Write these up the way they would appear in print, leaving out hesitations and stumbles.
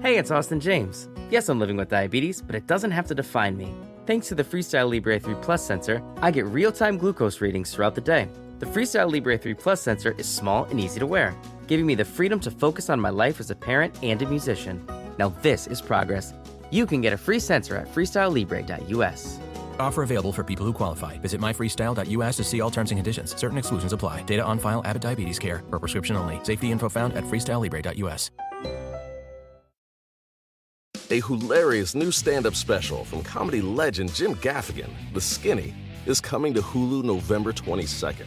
Hey, it's Austin James. Yes, I'm living with diabetes, but it doesn't have to define me. Thanks to the Freestyle Libre 3 Plus sensor, I get real-time glucose readings throughout the day. The Freestyle Libre 3 Plus sensor is small and easy to wear, giving me the freedom to focus on my life as a parent and a musician. Now this is progress. You can get a free sensor at freestylelibre.us. Offer available for people who qualify. Visit myfreestyle.us to see all terms and conditions. Certain exclusions apply. Data on file. Abbott Diabetes Care. For prescription only. Safety info found at freestylelibre.us. A hilarious new stand-up special from comedy legend Jim Gaffigan, The Skinny, is coming to Hulu November 22nd.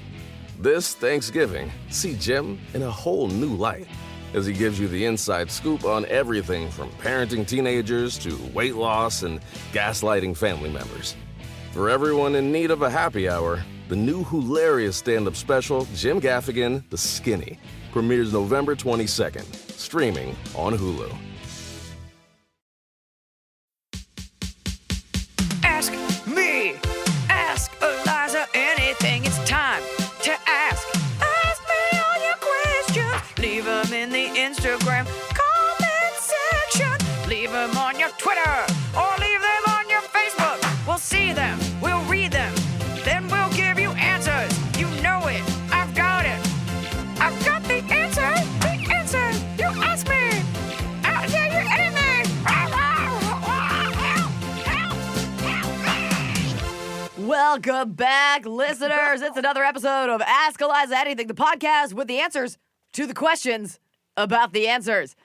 This Thanksgiving, see Jim in a whole new light as he gives you the inside scoop on everything from parenting teenagers to weight loss and gaslighting family members. For everyone in need of a happy hour, the new hilarious stand-up special, Jim Gaffigan, The Skinny, premieres November 22nd, streaming on Hulu. Ask me, ask Iliza anything. It's time to ask. Ask me all your questions. Leave them in the Instagram comment section. Leave them on your Twitter or leave them on your Facebook. We'll see them, we'll read them, then we'll give you answers. You know it, I've got it. I've got the answer, you ask me. I'll tell you anything. Welcome back, listeners. It's another episode of Ask Iliza Anything, the podcast with the answers to the questions about the answers.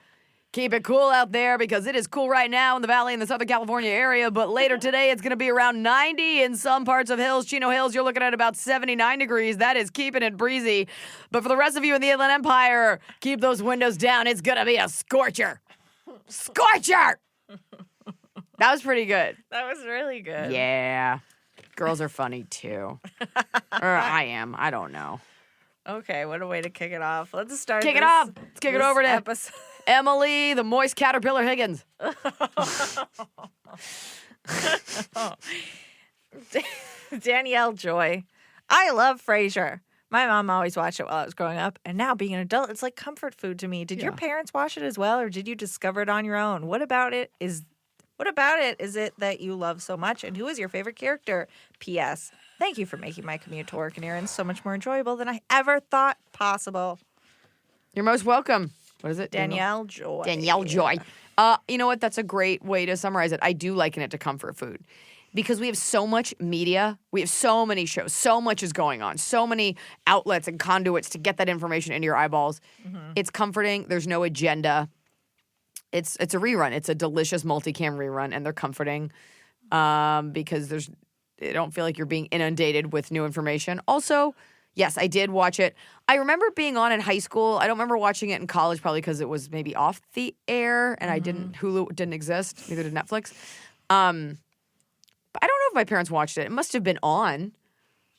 Keep it cool out there because it is cool right now in the Valley in the Southern California area, but later today it's going to be around 90 in some parts of Hills. Chino Hills, you're looking at about 79 degrees. That is keeping it breezy. But for the rest of you in the Inland Empire, keep those windows down. It's going to be a scorcher. Scorcher! That was pretty good. That was really good. Yeah. Girls are funny too. Or I am. I don't know. Okay, what a way to kick it off. Let's start. Kick it off. Let's kick it over to episode. Emily, the moist caterpillar Higgins. Danielle Joy. I love Frasier. My mom always watched it while I was growing up, and now being an adult, it's like comfort food to me. Did your parents watch it as well, or did you discover it on your own? What about it is it that you love so much, and who is your favorite character? P.S. Thank you for making my commute to work and errands so much more enjoyable than I ever thought possible. You're most welcome. What is it? Danielle Joy. Danielle Joy. You know what? That's a great way to summarize it. I do liken it to comfort food because we have so much media. We have so many shows. So much is going on. So many outlets and conduits to get that information into your eyeballs. Mm-hmm. It's comforting. There's no agenda. It's a rerun. It's a delicious multicam rerun, and they're comforting because they don't feel like you're being inundated with new information. Also, yes, I did watch it. I remember being on in high school. I don't remember watching it in college, probably because it was maybe off the air, and Hulu didn't exist. Neither did Netflix. But I don't know if my parents watched it. It must have been on,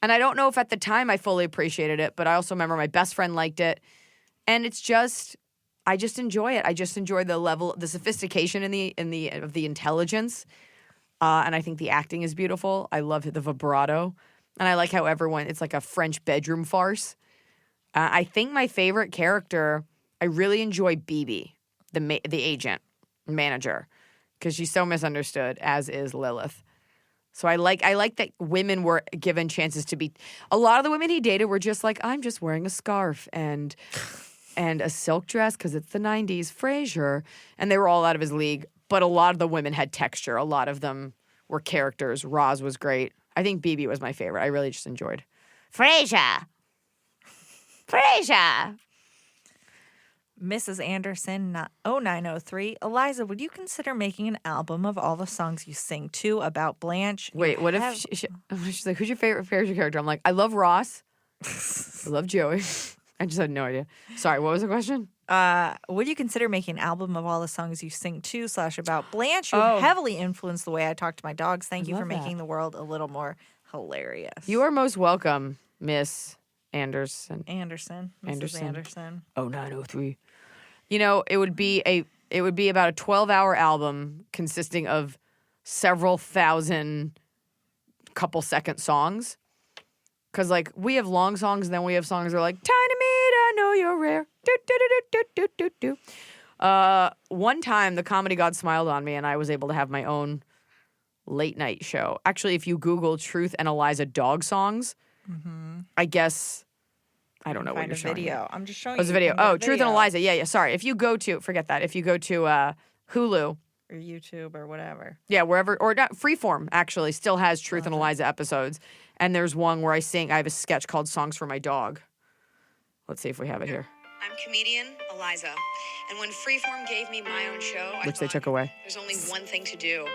and I don't know if at the time I fully appreciated it. But I also remember my best friend liked it, and it's just. I just enjoy it. I just enjoy the level, the sophistication of the intelligence, and I think the acting is beautiful. I love the vibrato, and I like how it's like a French bedroom farce. I think my favorite character, I really enjoy Bibi, the agent manager, because she's so misunderstood, as is Lilith. So I like that women were given chances to be. A lot of the women he dated were just like, I'm just wearing a scarf and a silk dress because it's the 90s, Frasier. And they were all out of his league. But a lot of the women had texture. A lot of them were characters. Roz was great. I think Bibi was my favorite. I really just enjoyed Frasier. Mrs. Anderson, 0903. Iliza, would you consider making an album of all the songs you sing to about Blanche? Wait, what if she's like, who's your favorite character? I'm like, I love Ross. I love Joey. I just had no idea. Sorry, what was the question? Would you consider making an album of all the songs you sing to / about Blanche? You heavily influenced the way I talk to my dogs. Thank you for making the world a little more hilarious. You are most welcome, Miss Anderson. Mrs. Anderson. 0903. You know, it would be about a 12-hour album consisting of several thousand couple-second songs. Because, like, we have long songs, and then we have songs that are like, Tiny Meat, I know you're rare. Do, do, do, do, do, do, do. One time, the comedy god smiled on me, and I was able to have my own late night show. Actually, if you Google Truth and Iliza dog songs, I guess I don't know what Find you're a showing me. video. I'm just showing Oh, it's you. a video. You can Oh, get a Truth and video. Iliza. Yeah. Sorry. If you go to, forget that. If you go to Hulu, Or YouTube or whatever. yeah, wherever, or not, Freeform actually still has Truth and Iliza episodes. And there's one where I have a sketch called Songs for My Dog. Let's see if we have it here, I'm comedian Iliza, and when Freeform gave me my own show, I which they thought, took away. there's only one thing to do: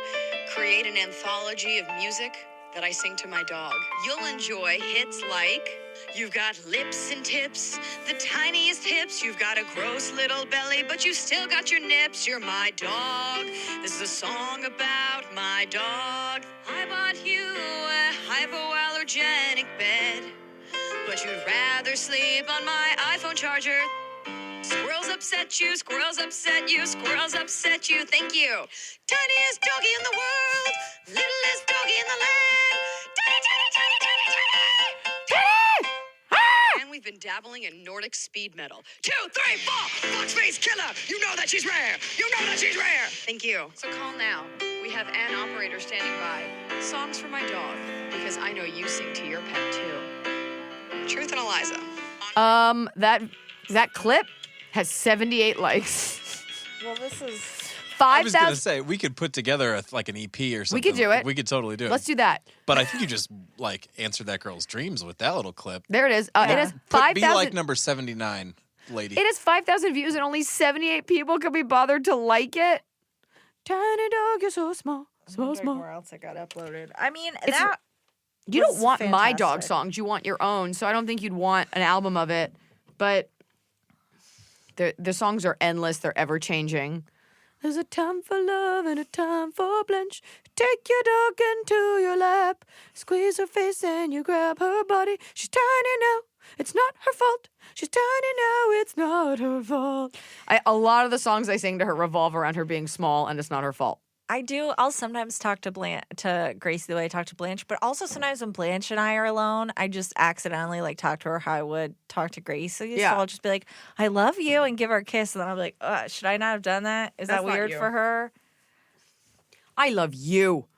create an anthology of music that I sing to my dog. You'll enjoy hits like "You've got lips and tips, the tiniest hips. You've got a gross little belly, but you still got your nips. You're my dog. This is a song about my dog. I bought you a hypoallergenic bed, but you'd rather sleep on my iPhone charger. Squirrels upset you, squirrels upset you, squirrels upset you. Thank you. Tiniest doggy in the world, littlest doggy in the land. Tiny, tiny, tiny, tiny, tiny. Tiny! And we've been dabbling in Nordic speed metal. 2, 3, 4. Fox face killer. You know that she's rare. You know that she's rare. Thank you. So call now. We have an operator standing by. Songs for my dog, because I know you sing to your pet too. Truth and Iliza. That clip has 78 likes. Well, this is... I was going to 5,000. say, we could put together like an EP or something. We could do it. We could totally do it. Let's do that. But I think you just like answered that girl's dreams with that little clip. There it is. It has Be 5,000. like number 79, lady. It has 5,000 views and only 78 people could be bothered to like it. Tiny dog, you're so small, so small. Where else it got uploaded? I mean, It's- that You was don't want my dog fantastic. songs. You want your own. So I don't think you'd want an album of it. But the songs are endless. They're ever changing. There's a time for love and a time for Blanche. Take your dog into your lap. Squeeze her face and you grab her body. She's tiny now. It's not her fault. She's tiny now. It's not her fault. A lot of the songs I sing to her revolve around her being small, and it's not her fault. I do. I'll sometimes talk to Gracie the way I talk to Blanche, but also sometimes when Blanche and I are alone, I just accidentally like talk to her how I would talk to Gracie. Yeah. So I'll just be like, "I love you," and give her a kiss, and then I'll be like, "Should I not have done that? Is That's that not weird you. for her?" I love you.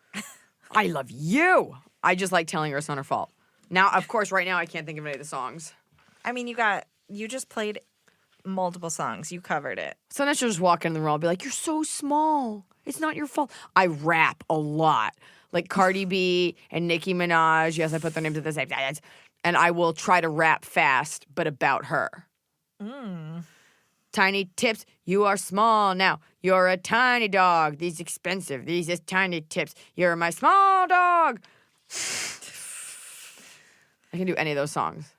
I love you. I just like telling her it's not her fault. Now, of course, right now I can't think of any of the songs. I mean, you just played multiple songs. You covered it. Sometimes she'll just walk in the room. I'll be like, "You're so small. It's not your fault." I rap a lot. Like Cardi B and Nicki Minaj. Yes, I put their names at the same time. And I will try to rap fast, but about her. Tiny tips. You are small now. You're a tiny dog. These expensive. These is tiny tips. You're my small dog. I can do any of those songs.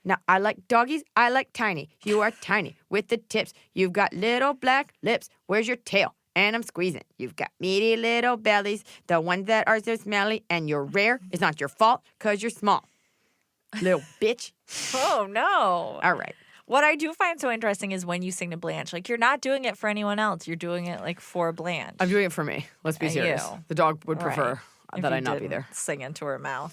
Now, I like doggies. I like tiny. You are tiny with the tips. You've got little black lips. Where's your tail? And I'm squeezing. You've got meaty little bellies, the ones that are so smelly, and you're rare. It's not your fault because you're small. Little bitch. Oh no! All right. What I do find so interesting is when you sing to Blanche, like you're not doing it for anyone else. You're doing it like for Blanche. I'm doing it for me. Let's be And serious. you. The dog would Right. prefer If that you I not be didn't there. Sing into her mouth.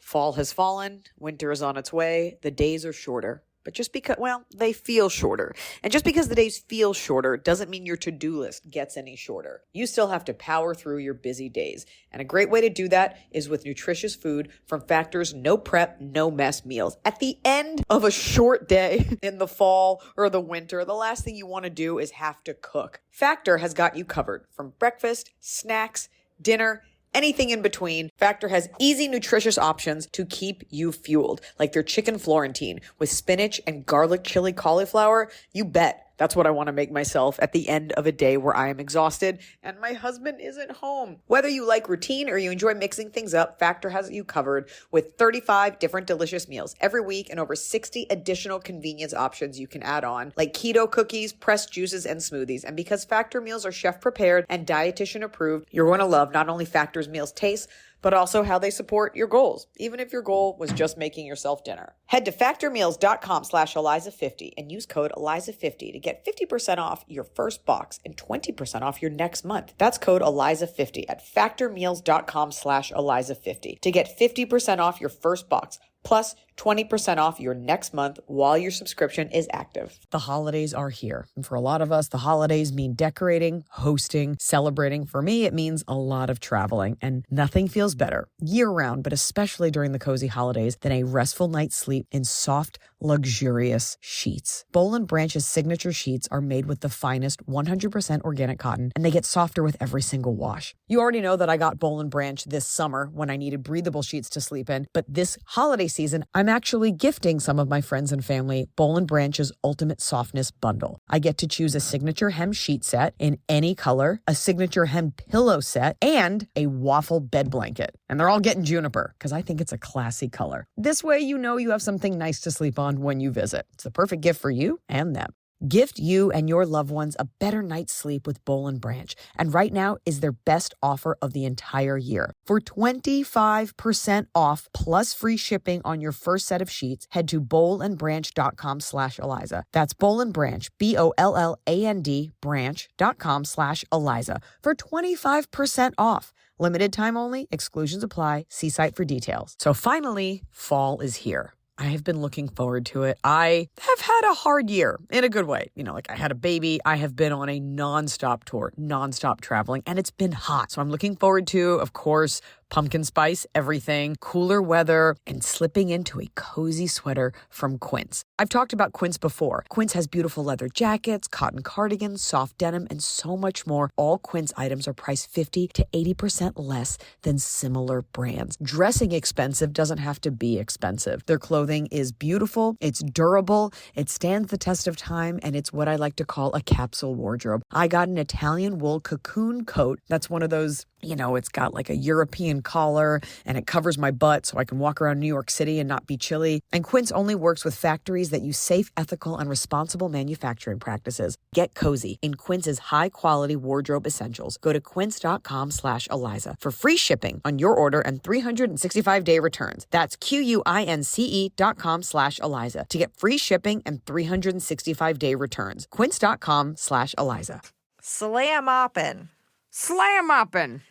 Fall has fallen, winter is on its way, the days are shorter. But just because, well, they feel shorter. And just because the days feel shorter doesn't mean your to-do list gets any shorter. You still have to power through your busy days. And a great way to do that is with nutritious food from Factor's no prep, no mess meals. At the end of a short day in the fall or the winter, the last thing you want to do is have to cook. Factor has got you covered from breakfast, snacks, dinner, anything in between. Factor has easy, nutritious options to keep you fueled, like their chicken Florentine with spinach and garlic chili cauliflower. You bet. That's what I want to make myself at the end of a day where I am exhausted and my husband isn't home. Whether you like routine or you enjoy mixing things up, Factor has you covered with 35 different delicious meals every week and over 60 additional convenience options you can add on, like keto cookies, pressed juices, and smoothies. And because Factor meals are chef prepared and dietitian approved, you're going to love not only Factor's meals taste, but also how they support your goals, even if your goal was just making yourself dinner. Head to factormeals.com/Iliza50 and use code Iliza50 to get 50% off your first box and 20% off your next month. That's code Iliza50 at factormeals.com/Iliza50 to get 50% off your first box, plus 20% off your next month while your subscription is active. The holidays are here. And for a lot of us, the holidays mean decorating, hosting, celebrating. For me, it means a lot of traveling. And nothing feels better year-round, but especially during the cozy holidays, than a restful night's sleep in soft, luxurious sheets. Boll & Branch's signature sheets are made with the finest 100% organic cotton, and they get softer with every single wash. You already know that I got Boll & Branch this summer when I needed breathable sheets to sleep in, but this holiday season, I'm actually gifting some of my friends and family Boll & Branch's Ultimate Softness Bundle. I get to choose a signature hem sheet set in any color, a signature hem pillow set, and a waffle bed blanket. And they're all getting juniper because I think it's a classy color. This way you know you have something nice to sleep on when you visit. It's the perfect gift for you and them. Gift you and your loved ones a better night's sleep with Boll & Branch. And right now is their best offer of the entire year. For 25% off plus free shipping on your first set of sheets, head to bollandbranch.com/Iliza. That's Boll & Branch, BOLLAND branch.com/Iliza for 25% off. Limited time only, exclusions apply. See site for details. So finally, fall is here. I have been looking forward to it. I have had a hard year in a good way. You know, like I had a baby. I have been on a nonstop tour, nonstop traveling, and it's been hot. So I'm looking forward to, of course, pumpkin spice, everything, cooler weather, and slipping into a cozy sweater from Quince. I've talked about Quince before. Quince has beautiful leather jackets, cotton cardigans, soft denim, and so much more. All Quince items are priced 50 to 80% less than similar brands. Dressing expensive doesn't have to be expensive. Their clothing is beautiful, it's durable, it stands the test of time, and it's what I like to call a capsule wardrobe. I got an Italian wool cocoon coat. That's one of those, you know, it's got like a European collar and it covers my butt so I can walk around New York City and not be chilly. And Quince only works with factories that use safe, ethical, and responsible manufacturing practices. Get cozy in Quince's high-quality wardrobe essentials. Go to quince.com/Iliza for free shipping on your order and 365-day returns. That's QUINCE.com/Iliza to get free shipping and 365-day returns. Quince.com/Iliza. Slam-oppin'. Slam-oppin'.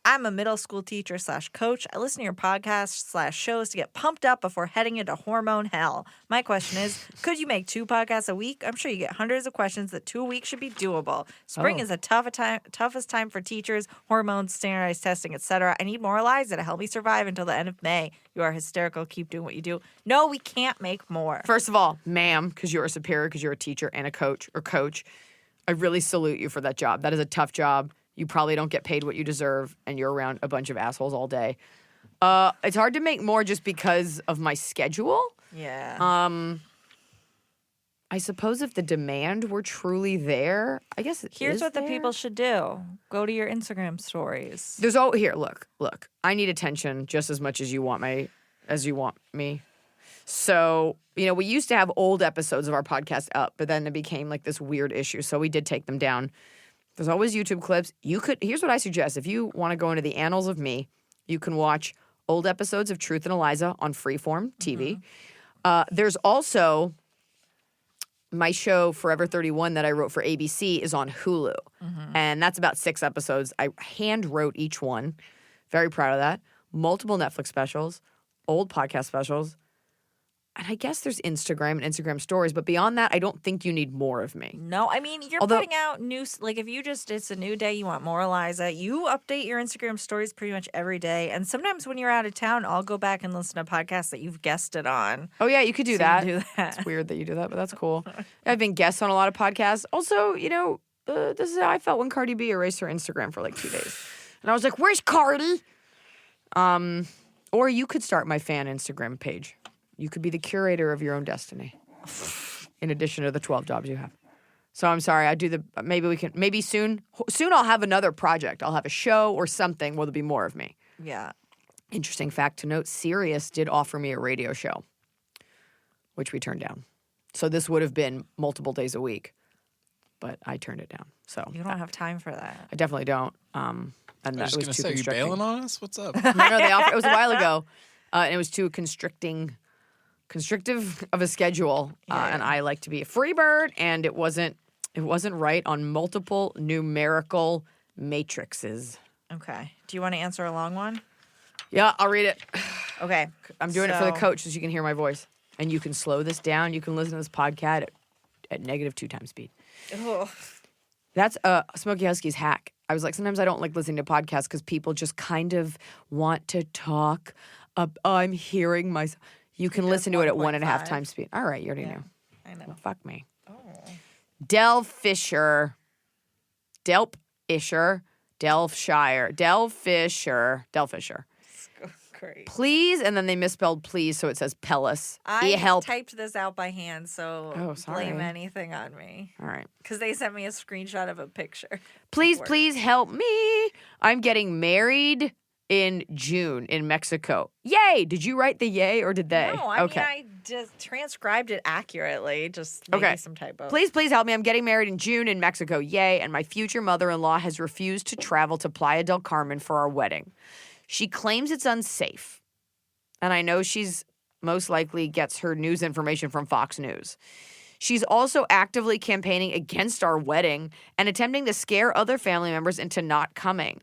I'm a middle school teacher / coach. I listen to your podcasts / shows to get pumped up before heading into hormone hell. My question is, could you make 2 podcasts a week? I'm sure you get hundreds of questions that 2 a week should be doable. Spring is the toughest time for teachers, hormones, standardized testing, etc. I need more Iliza to help me survive until the end of May. You are hysterical. Keep doing what you do. No, we can't make more. First of all, ma'am, because you're a superior, because you're a teacher and a coach, I really salute you for that job. That is a tough job. You probably don't get paid what you deserve, and you're around a bunch of assholes all day. It's hard to make more just because of my schedule. Yeah. I suppose if the demand were truly there, I guess Here's what the people should do. Go to your Instagram stories. Look. I need attention just as much as you want me. So, you know, we used to have old episodes of our podcast up, but then it became like this weird issue. So we did take them down. There's always YouTube clips. Here's what I suggest. If you want to go into the annals of me, you can watch old episodes of Truth and Iliza on Freeform TV. There's also my show, Forever 31, that I wrote for ABC is on Hulu. And that's about 6 episodes. I hand wrote each one. Very proud of that. Multiple Netflix specials, old podcast specials. And I guess there's Instagram and Instagram stories, but beyond that, I don't think you need more of me. No, I mean, you're putting out news. Like, if it's a new day, you want more Iliza, you update your Instagram stories pretty much every day. And sometimes when you're out of town, I'll go back and listen to podcasts that you've guested on. Oh, yeah, you could do that. You do that. It's weird that you do that, but that's cool. I've been guests on a lot of podcasts. Also, you know, this is how I felt when Cardi B erased her Instagram for like 2 days. And I was like, where's Cardi? Or you could start my fan Instagram page. You could be the curator of your own destiny, in addition to the 12 jobs you have. So I'm sorry. Maybe soon I'll have another project. I'll have a show or something where there'll be more of me. Yeah. Interesting fact to note, Sirius did offer me a radio show, which we turned down. So this would have been multiple days a week, but I turned it down. So you don't have time for that. I definitely don't. And I was just going to say, you bailing on us? What's up? No, they offered, it was a while ago, and it was too constrictive of a schedule, and I like to be a free bird, and it wasn't right on multiple numerical matrices. Okay. Do you want to answer a long one? Yeah, I'll read it. Okay. I'm doing it for the So- coach so you can hear my voice. And you can slow this down. You can listen to this podcast at -2 times speed. Ugh. That's Smokey Husky's hack. I was like, sometimes I don't like listening to podcasts because people just kind of want to talk. I'm hearing myself. You can does listen to it at 1.5 1.5. times speed. All right, you already knew. I know. Well, fuck me. Oh. Del Fisher. Delpishire. Delfshire. Del Fisher. Great. Please, and then they misspelled please, so it says Pellis. I help. typed this out by hand, so Oh, blame sorry. anything on me. All right. Because they sent me a screenshot of a picture. Please, Word. please help me. I'm getting married in June in Mexico. Yay! Did you write the yay or did they? No, I okay. mean, I just transcribed it accurately. Just maybe Okay. some typos. Please, please help me. I'm getting married in June in Mexico. Yay. And my future mother-in-law has refused to travel to Playa del Carmen for our wedding. She claims it's unsafe. And I know she's most likely gets her news information from Fox News. She's also actively campaigning against our wedding and attempting to scare other family members into not coming.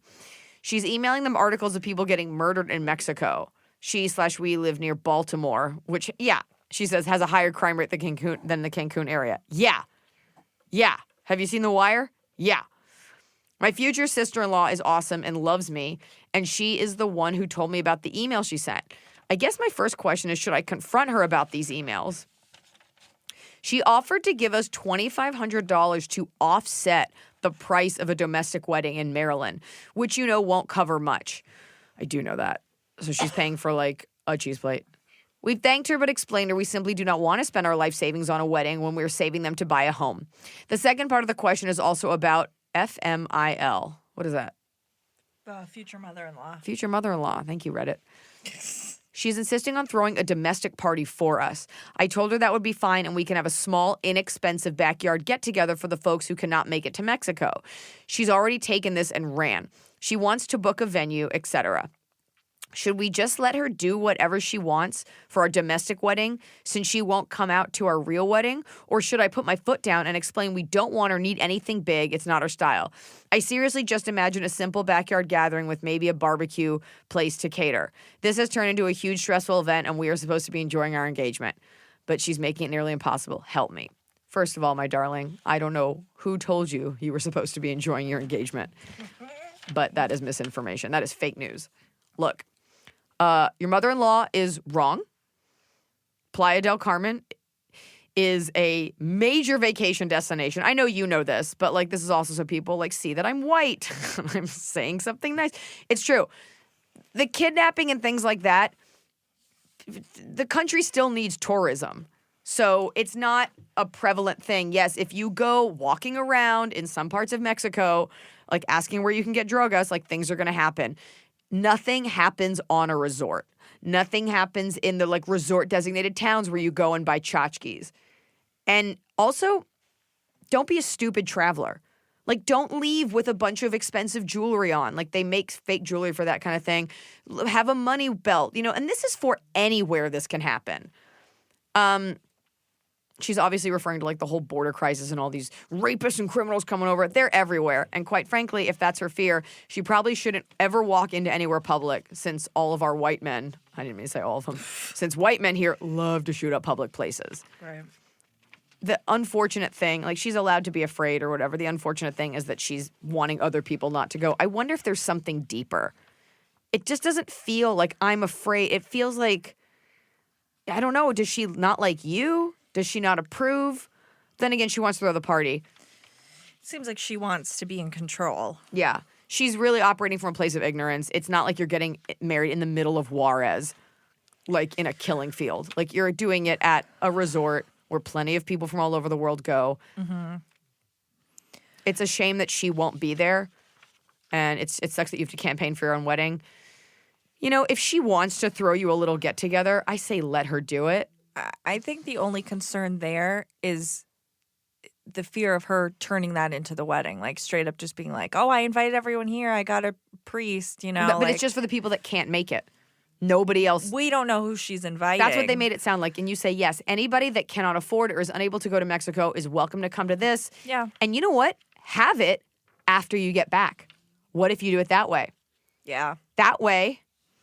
She's emailing them articles of people getting murdered in Mexico. We live near Baltimore, which, yeah, she says has a higher crime rate than the Cancun area. Yeah. Have you seen The Wire? Yeah. My future sister-in-law is awesome and loves me, and she is the one who told me about the email she sent. I guess my first question is, should I confront her about these emails? She offered to give us $2,500 to offset the price of a domestic wedding in Maryland, which won't cover much. I do know that. So she's paying for like a cheese plate. We've thanked her but explained her we simply do not want to spend our life savings on a wedding when we're saving them to buy a home. The second part of the question is also about FMIL. What is that? Future mother-in-law. Future mother-in-law. Thank you, Reddit. She's insisting on throwing a domestic party for us. I told her that would be fine and we can have a small, inexpensive backyard get-together for the folks who cannot make it to Mexico. She's already taken this and ran. She wants to book a venue, etc. Should we just let her do whatever she wants for our domestic wedding since she won't come out to our real wedding? Or should I put my foot down and explain we don't want or need anything big, it's not our style? I seriously just imagine a simple backyard gathering with maybe a barbecue place to cater. This has turned into a huge stressful event and we are supposed to be enjoying our engagement. But she's making it nearly impossible. Help me. First of all, my darling, I don't know who told you were supposed to be enjoying your engagement. But that is misinformation. That is fake news. Look. Your mother-in-law is wrong. Playa del Carmen is a major vacation destination. I know you know this, but this is also so people see that I'm white. I'm saying something nice. It's true. The kidnapping and things like that, the country still needs tourism. So it's not a prevalent thing. Yes, if you go walking around in some parts of Mexico, asking where you can get drogas, things are going to happen. Nothing happens on a resort. Nothing happens in the resort designated towns where you go and buy tchotchkes. And also, don't be a stupid traveler. Don't leave with a bunch of expensive jewelry on. They make fake jewelry for that kind of thing. Have a money belt, and this is for anywhere this can happen. She's obviously referring to the whole border crisis and all these rapists and criminals coming over. They're everywhere. And quite frankly, if that's her fear, she probably shouldn't ever walk into anywhere public since all of our white men, I didn't mean to say all of them, since white men here love to shoot up public places. Right. The unfortunate thing, she's allowed to be afraid or whatever. The unfortunate thing is that she's wanting other people not to go. I wonder if there's something deeper. It just doesn't feel like I'm afraid. It feels like, I don't know, does she not like you? Does she not approve? Then again, she wants to throw the party. Seems like she wants to be in control. Yeah. She's really operating from a place of ignorance. It's not like you're getting married in the middle of Juarez, in a killing field. You're doing it at a resort where plenty of people from all over the world go. Mm-hmm. It's a shame that she won't be there. And it sucks that you have to campaign for your own wedding. If she wants to throw you a little get-together, I say let her do it. I think the only concern there is the fear of her turning that into the wedding, straight up just being oh, I invited everyone here. I got a priest, But it's just for the people that can't make it. Nobody else. We don't know who she's inviting. That's what they made it sound like. And you say, yes, anybody that cannot afford or is unable to go to Mexico is welcome to come to this. Yeah. And you know what? Have it after you get back. What if you do it that way? Yeah. That way,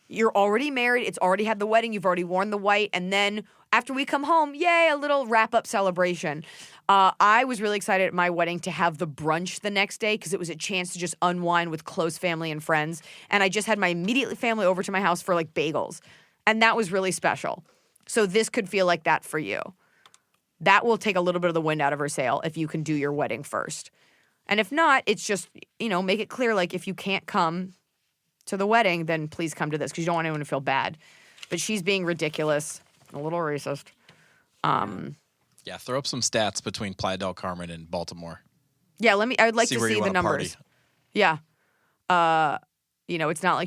You're already married. It's already had the wedding. You've already worn the white. And then after we come home, yay, a little wrap-up celebration. I was really excited at my wedding to have the brunch the next day because it was a chance to just unwind with close family and friends. And I just had my immediate family over to my house for like bagels. And that was really special. So this could feel like that for you. That will take a little bit of the wind out of her sail if you can do your wedding first. And if not, it's just, make it clear, like, if you can't come to the wedding, then please come to this because you don't want anyone to feel bad. But she's being ridiculous, a little racist. Yeah, throw up some stats between Playa del Carmen and Baltimore. Yeah, I would like to where see you the wanna numbers. party. Yeah. It's not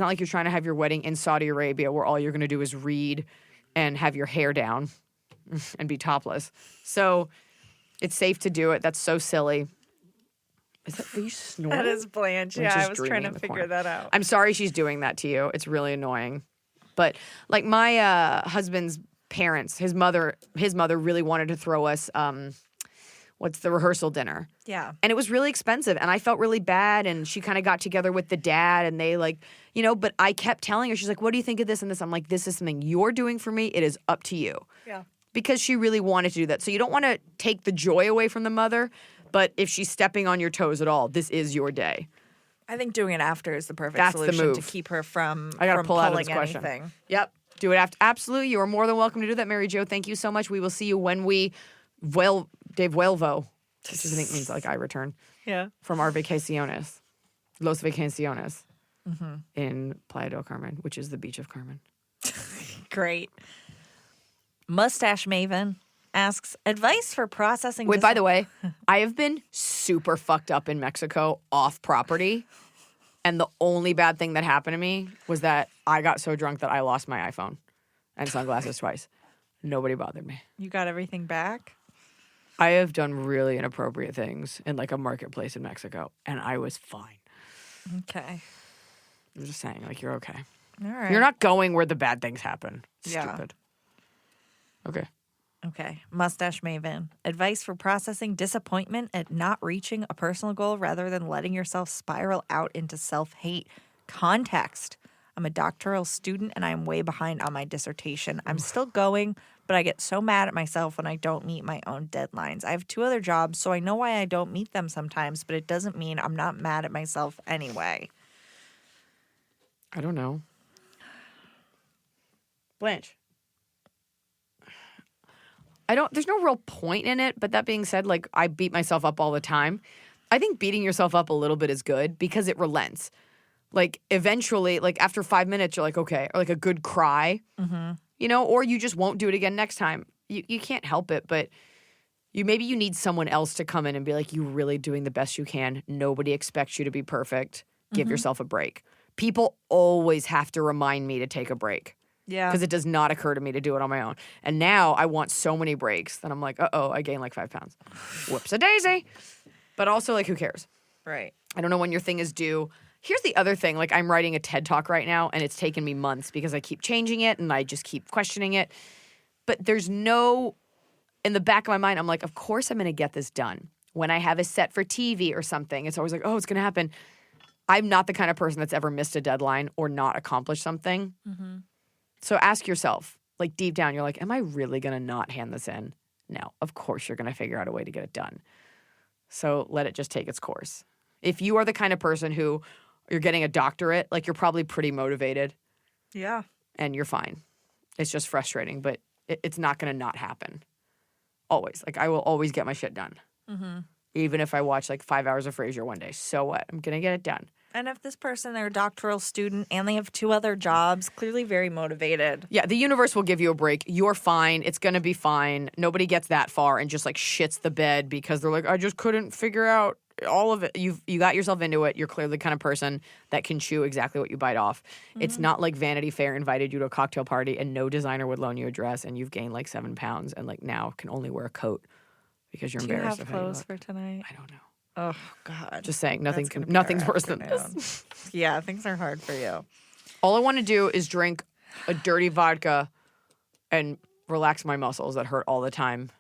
like you're trying to have your wedding in Saudi Arabia where all you're going to do is read and have your hair down and be topless. So it's safe to do it. That's so silly. Are you snoring? That is Blanche. Blanche Yeah, is I was dreaming trying in to the figure corner. that out. I'm sorry she's doing that to you. It's really annoying. But like my husband's parents, his mother really wanted to throw us what's the rehearsal dinner. Yeah. And it was really expensive and I felt really bad and she kind of got together with the dad and they but I kept telling her, she's like, what do you think of this and this? I'm like, this is something you're doing for me. It is up to you. Yeah. Because she really wanted to do that. So you don't want to take the joy away from the mother, but if she's stepping on your toes at all, this is your day. I think doing it after is the perfect That's the solution to move. keep her from I got to pull out of pulling this question. anything. Yep. Do it after. Absolutely. You are more than welcome to do that, Mary Jo. Thank you so much. We will see you when we de vuelvo, which I think means like I return Yeah. from our vacaciones, Los Vacaciones in Playa del Carmen, which is the beach of Carmen. Great. Mustache Maven asks advice for processing. Wait, by the way, I have been super fucked up in Mexico off property. And the only bad thing that happened to me was that I got so drunk that I lost my iPhone and sunglasses twice. Nobody bothered me. You got everything back? I have done really inappropriate things in like a marketplace in Mexico, and I was fine. Okay. I'm just saying, like, you're okay. All right. You're not going where the bad things happen. Yeah. Stupid. Okay. Okay. Mustache Maven. Advice for processing disappointment at not reaching a personal goal rather than letting yourself spiral out into self-hate. Context. I'm a doctoral student and I'm way behind on my dissertation. I'm still going, but I get so mad at myself when I don't meet my own deadlines. I have 2 other jobs, so I know why I don't meet them sometimes, but it doesn't mean I'm not mad at myself anyway. I don't know. Blanche. There's no real point in it, but that being said, like, I beat myself up all the time. I think beating yourself up a little bit is good because it relents. Like, eventually, like, after 5 minutes, you're like, okay, or like a good cry, or you just won't do it again next time. You can't help it, but maybe you need someone else to come in and be like, you're really doing the best you can. Nobody expects you to be perfect. Give yourself a break. People always have to remind me to take a break. Yeah. Because it does not occur to me to do it on my own. And now I want so many breaks that I'm like, I gained like 5 pounds. Whoops-a-daisy. But also, like, who cares? Right. I don't know when your thing is due. Here's the other thing. Like, I'm writing a TED Talk right now, and it's taken me months because I keep changing it, and I just keep questioning it. But there's no, in the back of my mind, I'm like, of course I'm going to get this done. When I have a set for TV or something, it's always like, oh, it's going to happen. I'm not the kind of person that's ever missed a deadline or not accomplished something. So ask yourself, like, deep down, you're like, am I really going to not hand this in? No, of course you're going to figure out a way to get it done. So let it just take its course. If you are the kind of person who you're getting a doctorate, like, you're probably pretty motivated. Yeah. And you're fine. It's just frustrating, but it's not going to not happen. Always. Like, I will always get my shit done. Even if I watch, like, 5 hours of Frasier one day. So what? I'm going to get it done. And if this person, they're a doctoral student and they have 2 other jobs, clearly very motivated. Yeah, the universe will give you a break. You're fine. It's going to be fine. Nobody gets that far and just, like, shits the bed because they're like, I just couldn't figure out all of it. You got yourself into it. You're clearly the kind of person that can chew exactly what you bite off. It's not like Vanity Fair invited you to a cocktail party and no designer would loan you a dress and you've gained, like, 7 pounds and, like, now can only wear a coat because you're Do you embarrassed have of how you clothes look. for tonight? I don't know. Oh, God. Just saying, That's gonna be nothing's our worse than afternoon. this. Yeah, things are hard for you. All I want to do is drink a dirty vodka and relax my muscles that hurt all the time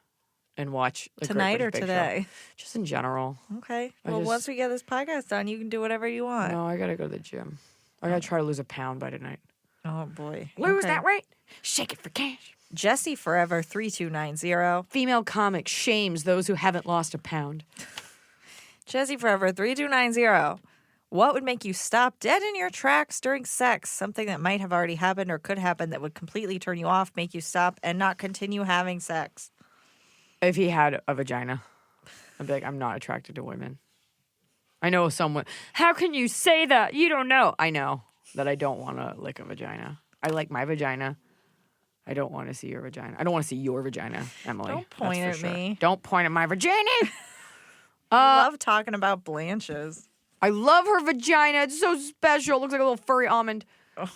and watch a Great Tonight British or Bake Show. today? Just in general. Okay. I Well, just- once we get this podcast done, you can do whatever you want. No, I gotta go to the gym. I gotta try to lose a pound by tonight. Oh, boy. Lose Okay. that weight. Shake it for cash. Jesse Forever 3290. Female comic shames those who haven't lost a pound. Jesse Forever 3290. What would make you stop dead in your tracks during sex? Something that might have already happened or could happen that would completely turn you off, make you stop, and not continue having sex. If he had a vagina, I'd be like, I'm not attracted to women. I know someone. How can you say that? You don't know. I know that I don't want to lick a vagina. I like my vagina. I don't want to see your vagina. I don't want to see your vagina, Emily. Don't point That's for at sure. me. Don't point at my vagina. I love talking about Blanche's. I love her vagina. It's so special. It looks like a little furry almond. Oh,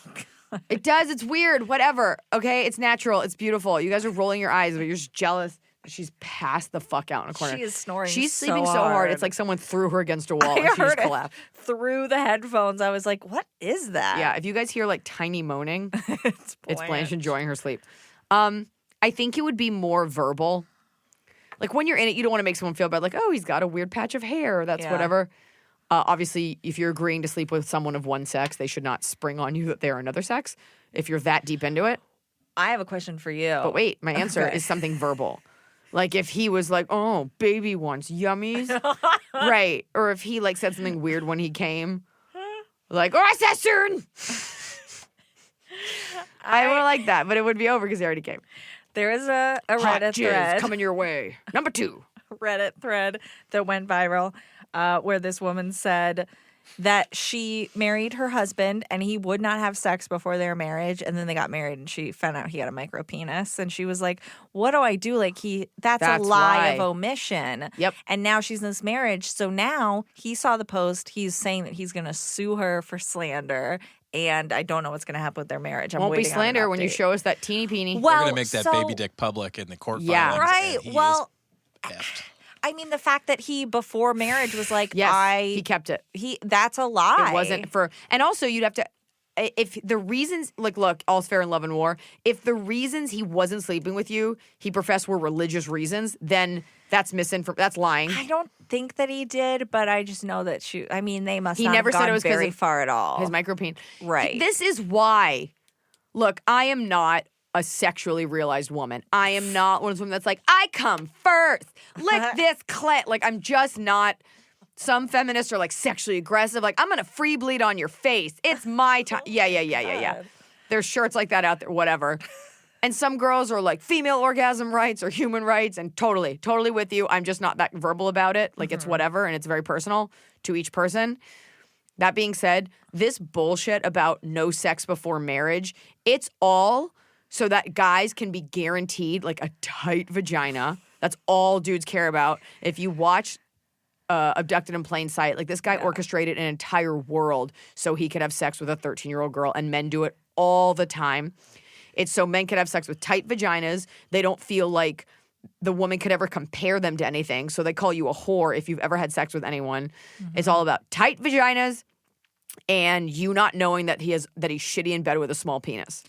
God. It does. It's weird. Whatever. Okay? It's natural. It's beautiful. You guys are rolling your eyes, but you're just jealous that she's passed the fuck out in a corner. She is snoring She's so sleeping so hard. It's like someone threw her against a wall I and she heard just it collapsed. through the headphones. I was like, what is that? Yeah, if you guys hear like tiny moaning, it's it's Blanche enjoying her sleep. I think it would be more verbal. Like when you're in it, you don't want to make someone feel bad. Like, oh, he's got a weird patch of hair. That's Yeah. whatever. Obviously, if you're agreeing to sleep with someone of one sex, they should not spring on you that they're another sex. If you're that deep into it. I have a question for you. But wait, my answer Okay. is something verbal. Like if he was like, oh, baby wants yummies. Right. Or if he like said something weird when he came. Like, oh, I said soon. I would like that, but it would be over because he already came. There is a Hot Reddit jizz thread. coming your way. Number 2. Reddit thread that went viral where this woman said that she married her husband and he would not have sex before their marriage, and then they got married and she found out he had a micro penis, and she was like, what do I do? Like that's a lie of why. omission. Yep. And now she's in this marriage, so now he saw the post, he's saying that he's gonna sue her for slander, and I don't know what's gonna happen with their marriage. I'm Won't be waiting on an slander when you update. show us that teeny peeny. Well, They're going to make that so- baby dick public in the court Yeah. filings, Right. and he Well, is effed. I mean, the fact that he before marriage was like, Yes, he kept it. that's a lie. It wasn't for, and also you'd have to, if the reasons, like, look, all's fair in love and war. If the reasons he wasn't sleeping with you, he professed were religious reasons, then that's that's lying. I don't think that he did, but I just know that they must He not never have said gone it was 'cause very of far at all. His micropene. Right. This is why, look, I am not a sexually realized woman. I am not one of those women that's like, I come first. Lick this clit. Like, I'm just not. Some feminists are like sexually aggressive. Like, I'm going to free bleed on your face. It's my time. Yeah. There's shirts like that out there, whatever. And some girls are like female orgasm rights or human rights, and totally with you. I'm just not that verbal about it. Like, it's whatever, and it's very personal to each person. That being said, this bullshit about no sex before marriage, it's all so that guys can be guaranteed like a tight vagina. That's all dudes care about. If you watch Abducted in Plain Sight, like this guy orchestrated an entire world so he could have sex with a 13-year-old girl, and men do it all the time. It's so men could have sex with tight vaginas. They don't feel like the woman could ever compare them to anything. So they call you a whore if you've ever had sex with anyone. Mm-hmm. It's all about tight vaginas and you not knowing that he's shitty in bed with a small penis.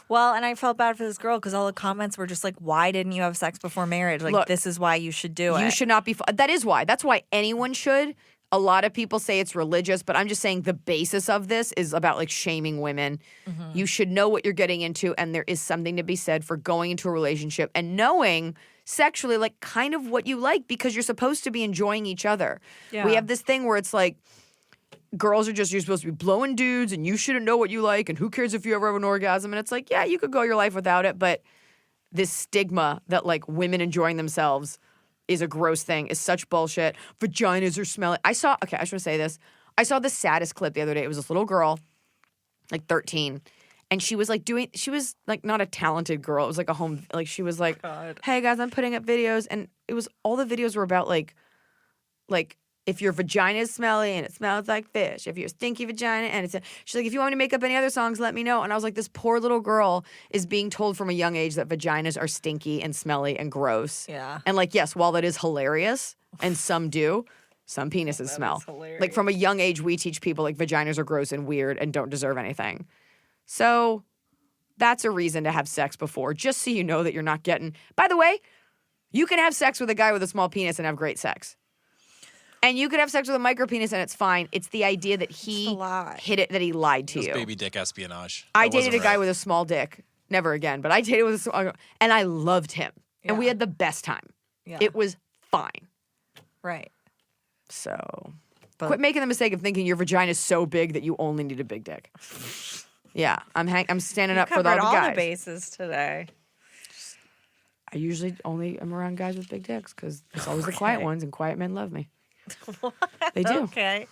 Well, and I felt bad for this girl because all the comments were just like, why didn't you have sex before marriage? Like, Look, this is why you should do it. You should not be. That is why. That's why anyone should. A lot of people say it's religious, but I'm just saying the basis of this is about like shaming women. Mm-hmm. You should know what you're getting into, and there is something to be said for going into a relationship and knowing sexually like kind of what you like, because you're supposed to be enjoying each other. Yeah. We have this thing where it's like girls are just, you're supposed to be blowing dudes and you shouldn't know what you like and who cares if you ever have an orgasm. And it's like, yeah, you could go your life without it, but this stigma that like women enjoying themselves is a gross thing is such bullshit. Vaginas are smelly. I just want to say this. I saw the saddest clip the other day. It was this little girl, like 13, and she was like not a talented girl. It was like a home, like she was like, hey guys, I'm putting up videos, and it was all the videos were about like if your vagina is smelly and it smells like fish, if you're a stinky vagina and she's like, if you want me to make up any other songs, let me know. And I was like, this poor little girl is being told from a young age that vaginas are stinky and smelly and gross. Yeah. And like, yes, while that is hilarious, and some do, some penises smell. Like from a young age, we teach people like vaginas are gross and weird and don't deserve anything. So that's a reason to have sex before, just so you know that you're not getting. By the way, you can have sex with a guy with a small penis and have great sex. And you could have sex with a micro penis and it's fine. It's the idea that he hit it, that he lied to It's you. baby dick espionage. I That dated wasn't a guy right. with a small dick. Never again, but I dated with a small, and I loved him. And we had the best time. Yeah. It was fine. Right. So quit making the mistake of thinking your vagina is so big that you only need a big dick. Yeah, I'm standing up for all the guys. The bases today. I usually only am around guys with big dicks because it's always the quiet ones, and quiet men love me. They do. Okay.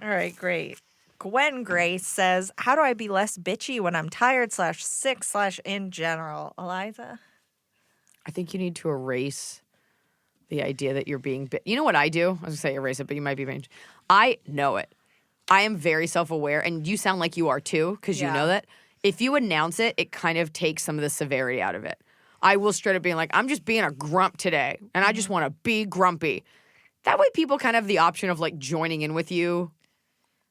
All right, great. Gwen Grace says, how do I be less bitchy when I'm tired / sick / in general? Iliza? I think you need to erase the idea that you're being you know what I do? I was going to say erase it, but you might be being... I know it. I am very self-aware, and you sound like you are too, because you know that. If you announce it, it kind of takes some of the severity out of it. I will straight up be like, I'm just being a grump today, and I just want to be grumpy. That way people kind of have the option of like joining in with you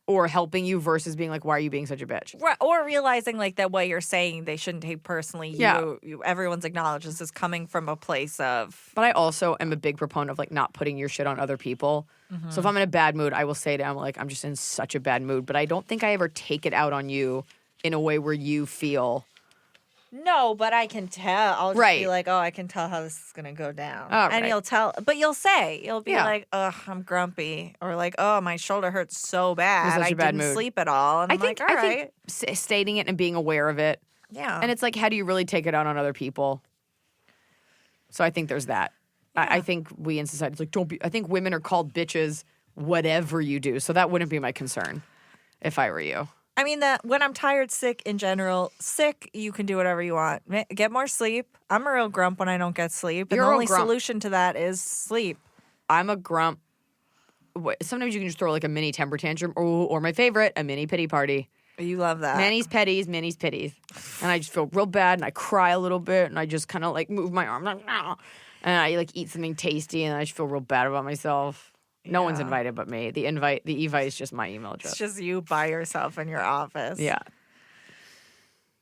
or helping you versus being like, why are you being such a bitch? Right, or realizing like that what you're saying they shouldn't take personally. Everyone's acknowledged this is coming from a place of... But I also am a big proponent of like not putting your shit on other people. So if I'm in a bad mood, I will say to them like, I'm just in such a bad mood. But I don't think I ever take it out on you in a way where you feel... No, but I can tell. I'll just be like, oh, I can tell how this is going to go down. Oh, and right. you'll tell, but you'll be like, ugh, I'm grumpy. Or like, oh, my shoulder hurts so bad. such I a bad didn't mood. sleep at all. And I'm like, all right. Think stating it and being aware of it. Yeah. And it's like, how do you really take it out on other people? So I think there's that. Yeah. I think we in society, it's like, don't be, I think women are called bitches whatever you do. So that wouldn't be my concern if I were you. I mean, that when I'm tired, sick in general, you can do whatever you want. Get more sleep. I'm a real grump when I don't get sleep. And You're the a only grump. solution to that is sleep. I'm a grump. Sometimes you can just throw like a mini temper tantrum or my favorite, a mini pity party. You love that. Manny's petties, Minnie's pitties. And I just feel real bad and I cry a little bit and I just kind of like move my arm like, "Nah." And I like eat something tasty and I just feel real bad about myself. No one's invited but me. The invite is just my email address. It's just you by yourself in your office. Yeah.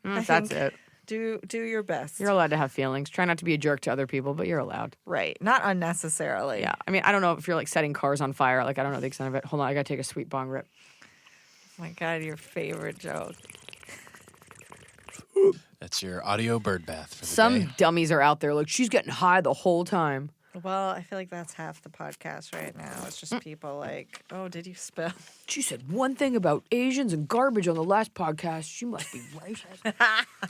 That's it. Do your best. You're allowed to have feelings. Try not to be a jerk to other people, but you're allowed. Right. Not unnecessarily. Yeah. I mean, I don't know if you're like setting cars on fire. Like, I don't know the extent of it. Hold on. I got to take a sweet bong rip. Oh my God, your favorite joke. That's your audio bird bath for the Some day. dummies are out there like, she's getting high the whole time. Well, I feel like that's half the podcast right now. It's just people like, oh, did you spill? She said one thing about Asians and garbage on the last podcast. She must be racist.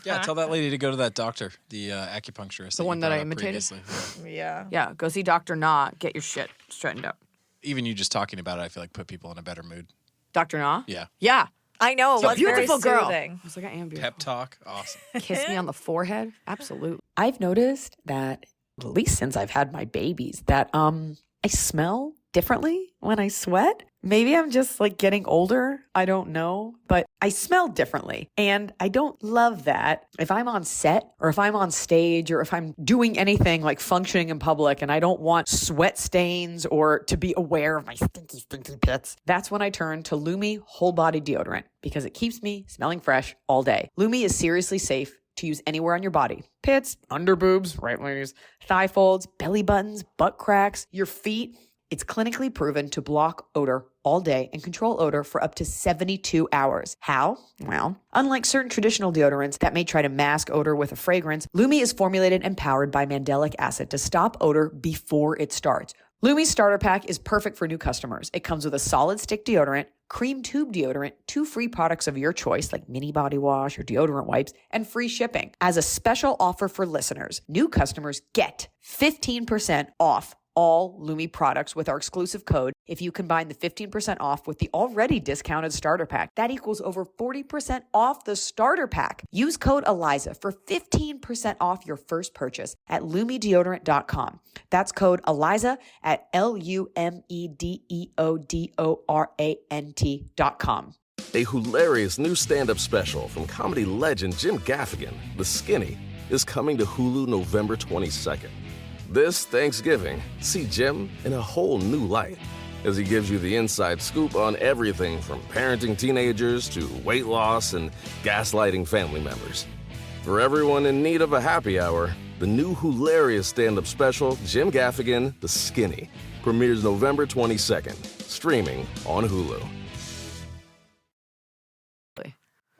Yeah, tell that lady to go to that doctor, the acupuncturist. The one you that I brought up imitated? previously. Yeah. Yeah, go see Dr. Nah. Get your shit straightened up. Even you just talking about it, I feel like put people in a better mood. Dr. Nah? Yeah. Yeah. I know. It was Beautiful very girl. soothing. I was like, I am beautiful. Pep talk, awesome. Kiss me on the forehead? Absolutely. I've noticed that, at least since I've had my babies, that I smell differently when I sweat. Maybe I'm just like getting older. I don't know, but I smell differently. And I don't love that. If I'm on set or if I'm on stage or if I'm doing anything like functioning in public and I don't want sweat stains or to be aware of my stinky pits, that's when I turn to Lumi whole body deodorant because it keeps me smelling fresh all day. Lumi is seriously safe to use anywhere on your body. Pits, under boobs, right ladies, thigh folds, belly buttons, butt cracks, your feet. It's clinically proven to block odor all day and control odor for up to 72 hours. How? Well, unlike certain traditional deodorants that may try to mask odor with a fragrance, Lumi is formulated and powered by mandelic acid to stop odor before it starts. Lumi's starter pack is perfect for new customers. It comes with a solid stick deodorant, cream tube deodorant, 2 free products of your choice like mini body wash or deodorant wipes, and free shipping. As a special offer for listeners, new customers get 15% off all Lumi products with our exclusive code. If you combine the 15% off with the already discounted starter pack, that equals over 40% off the starter pack. Use code Iliza for 15% off your first purchase at LumiDeodorant.com. That's code Iliza at LumiDeodorant.com. A hilarious new stand-up special from comedy legend Jim Gaffigan, The Skinny, is coming to Hulu November 22nd. This Thanksgiving, see Jim in a whole new light as he gives you the inside scoop on everything from parenting teenagers to weight loss and gaslighting family members. For everyone in need of a happy hour, the new hilarious stand-up special, Jim Gaffigan, The Skinny, premieres November 22nd, streaming on Hulu.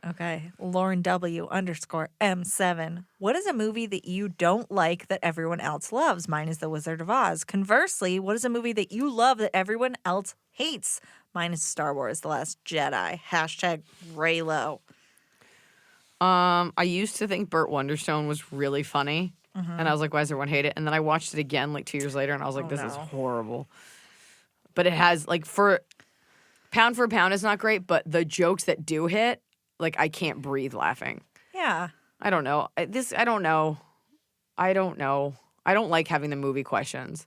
Okay, Lauren W_M7. What is a movie that you don't like that everyone else loves? Mine is The Wizard of Oz. Conversely, what is a movie that you love that everyone else hates? Mine is Star Wars: The Last Jedi. Hashtag Raylo. I used to think Burt Wonderstone was really funny, and I was like, why does everyone hate it? And then I watched it again like 2 years later, and I was like, this is horrible. But it has, like, for pound, it's not great, but the jokes that do hit, like, I can't breathe laughing. Yeah. I don't know. I don't know. I don't like having the movie questions.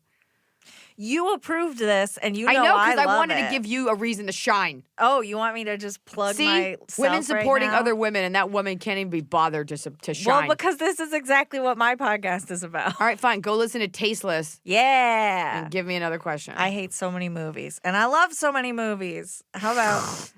You approved this, and you know I know, because I love wanted it. to give you a reason to shine. Oh, you want me to just plug See, myself women supporting right now? other women, and that woman can't even be bothered to shine. Well, because this is exactly what my podcast is about. All right, fine. Go listen to Tasteless Yeah. and give me another question. I hate so many movies, and I love so many movies. How about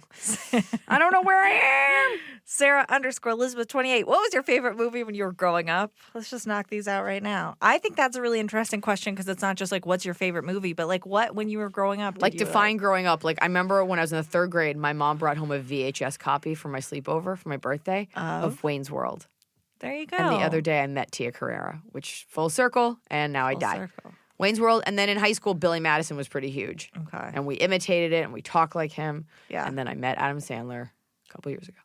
I don't know where I am. Sarah_Elizabeth28? What was your favorite movie when you were growing up? Let's just knock these out right now. I think that's a really interesting question because it's not just like what's your favorite movie, but like what when you were growing up. Like define growing up. Like I remember when I was in the 3rd grade, my mom brought home a VHS copy for my sleepover for my birthday of Wayne's World. There you go. And the other day I met Tia Carrera, which full circle, and now I Full die. circle. Wayne's World, and then in high school, Billy Madison was pretty huge. Okay. And we imitated it, and we talked like him. Yeah. And then I met Adam Sandler a couple years ago.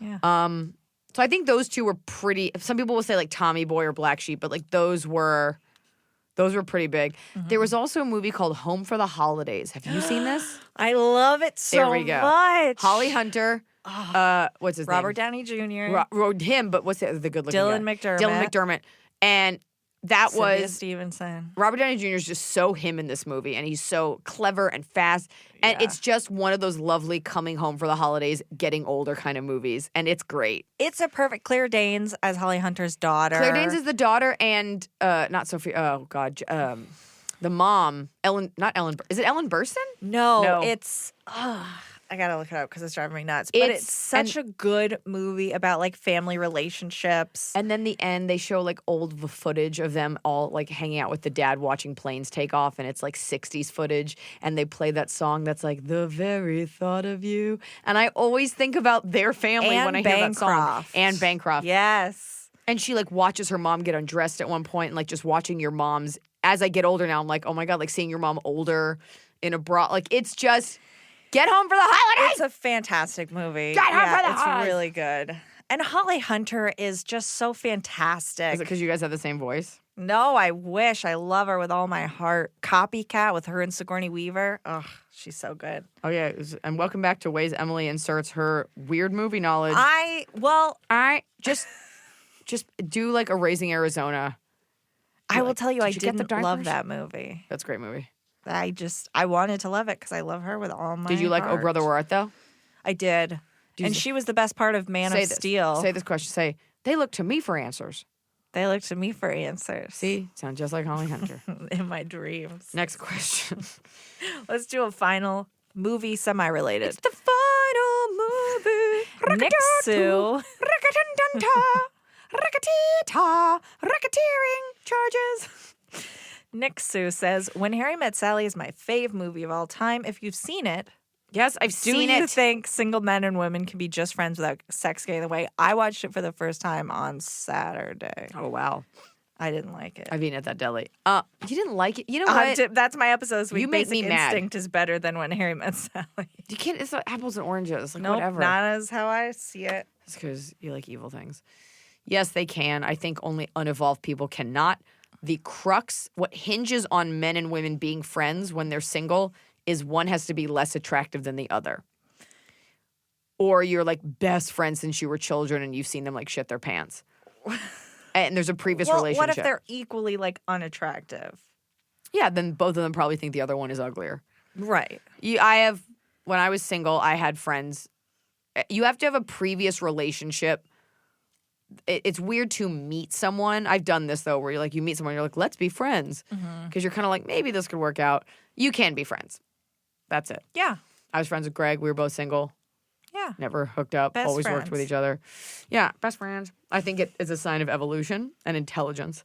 Yeah. So I think those two were pretty. Some people will say like Tommy Boy or Black Sheep, but like those were pretty big. There was also a movie called Home for the Holidays. Have you seen this? I love it so There we go. much. Holly Hunter. What's his Robert name? Downey Jr. Wrote him, but what's the good looking Dylan guy? McDermott. Dylan McDermott. And that Sylvia was Stevenson. Robert Downey Jr. is just so him in this movie, and he's so clever and fast. And it's just one of those lovely coming home for the holidays, getting older kind of movies, and it's great. It's a perfect Claire Danes as Holly Hunter's daughter. Claire Danes is the daughter, and not Sophie. Oh God, the mom, Ellen. Not Ellen. Is it Ellen Burstyn? No. It's. I gotta look it up because it's driving me nuts. But it's such a good movie about like family relationships. And then the end, they show like old footage of them all like hanging out with the dad watching planes take off, and it's like 60s footage, and they play that song that's like the very thought of you. And I always think about their family when I hear that song. Anne Bancroft. Yes. And she like watches her mom get undressed at one point, and like just watching your mom's. As I get older now, I'm like, oh my God, like seeing your mom older in a bra. Like it's just. Get home for the holidays! It's a fantastic movie. Get home for the it's holidays! really good. And Holly Hunter is just so fantastic. Is it because you guys have the same voice? No, I wish. I love her with all my heart. Copycat with her and Sigourney Weaver. Oh, she's so good. Oh, yeah. And welcome back to ways Emily inserts her weird movie knowledge. Just do like a Raising Arizona. I will tell you, I did you get the didn't love diapers? that movie. That's a great movie. I wanted to love it because I love her with all my Did you like Oh heart. Brother Where Art Thou? I did. And she was the best part of Man of Steel. Say this question. Say, they look to me for answers. They look to me for answers. See? Sound just like Holly Hunter. In my dreams. Next question. Let's do a final movie semi-related. It's the final movie. Nick Sue. Racketeering charges. Nick Sue says, When Harry Met Sally is my fave movie of all time. If you've seen it, yes, I've seen it. Do you think single men and women can be just friends without sex getting in the way? I watched it for the first time on Saturday. Oh, wow. I didn't like it. I've eaten at that deli. You didn't like it? You know what? That's my episode this week. You make me Basic mad. Instinct is better than When Harry Met Sally. You can't. It's like apples and oranges. Like Nope, whatever. not as how I see it. It's because you like evil things. Yes, they can. I think only unevolved people cannot. The crux, what hinges on men and women being friends when they're single, is one has to be less attractive than the other. Or you're like best friends since you were children and you've seen them like shit their pants. And there's a previous relationship. What if they're equally like unattractive? Yeah, then both of them probably think the other one is uglier. Right. When I was single, I had friends. You have to have a previous relationship. It's weird to meet someone. I've done this though, where you meet someone, you're like, let's be friends, because you're kind of like, maybe this could work out. You can be friends. That's it. Yeah. I was friends with Greg. We were both single. Yeah. Never hooked up. Best always friends. worked with each other. Yeah, best friends. I think it is a sign of evolution and intelligence.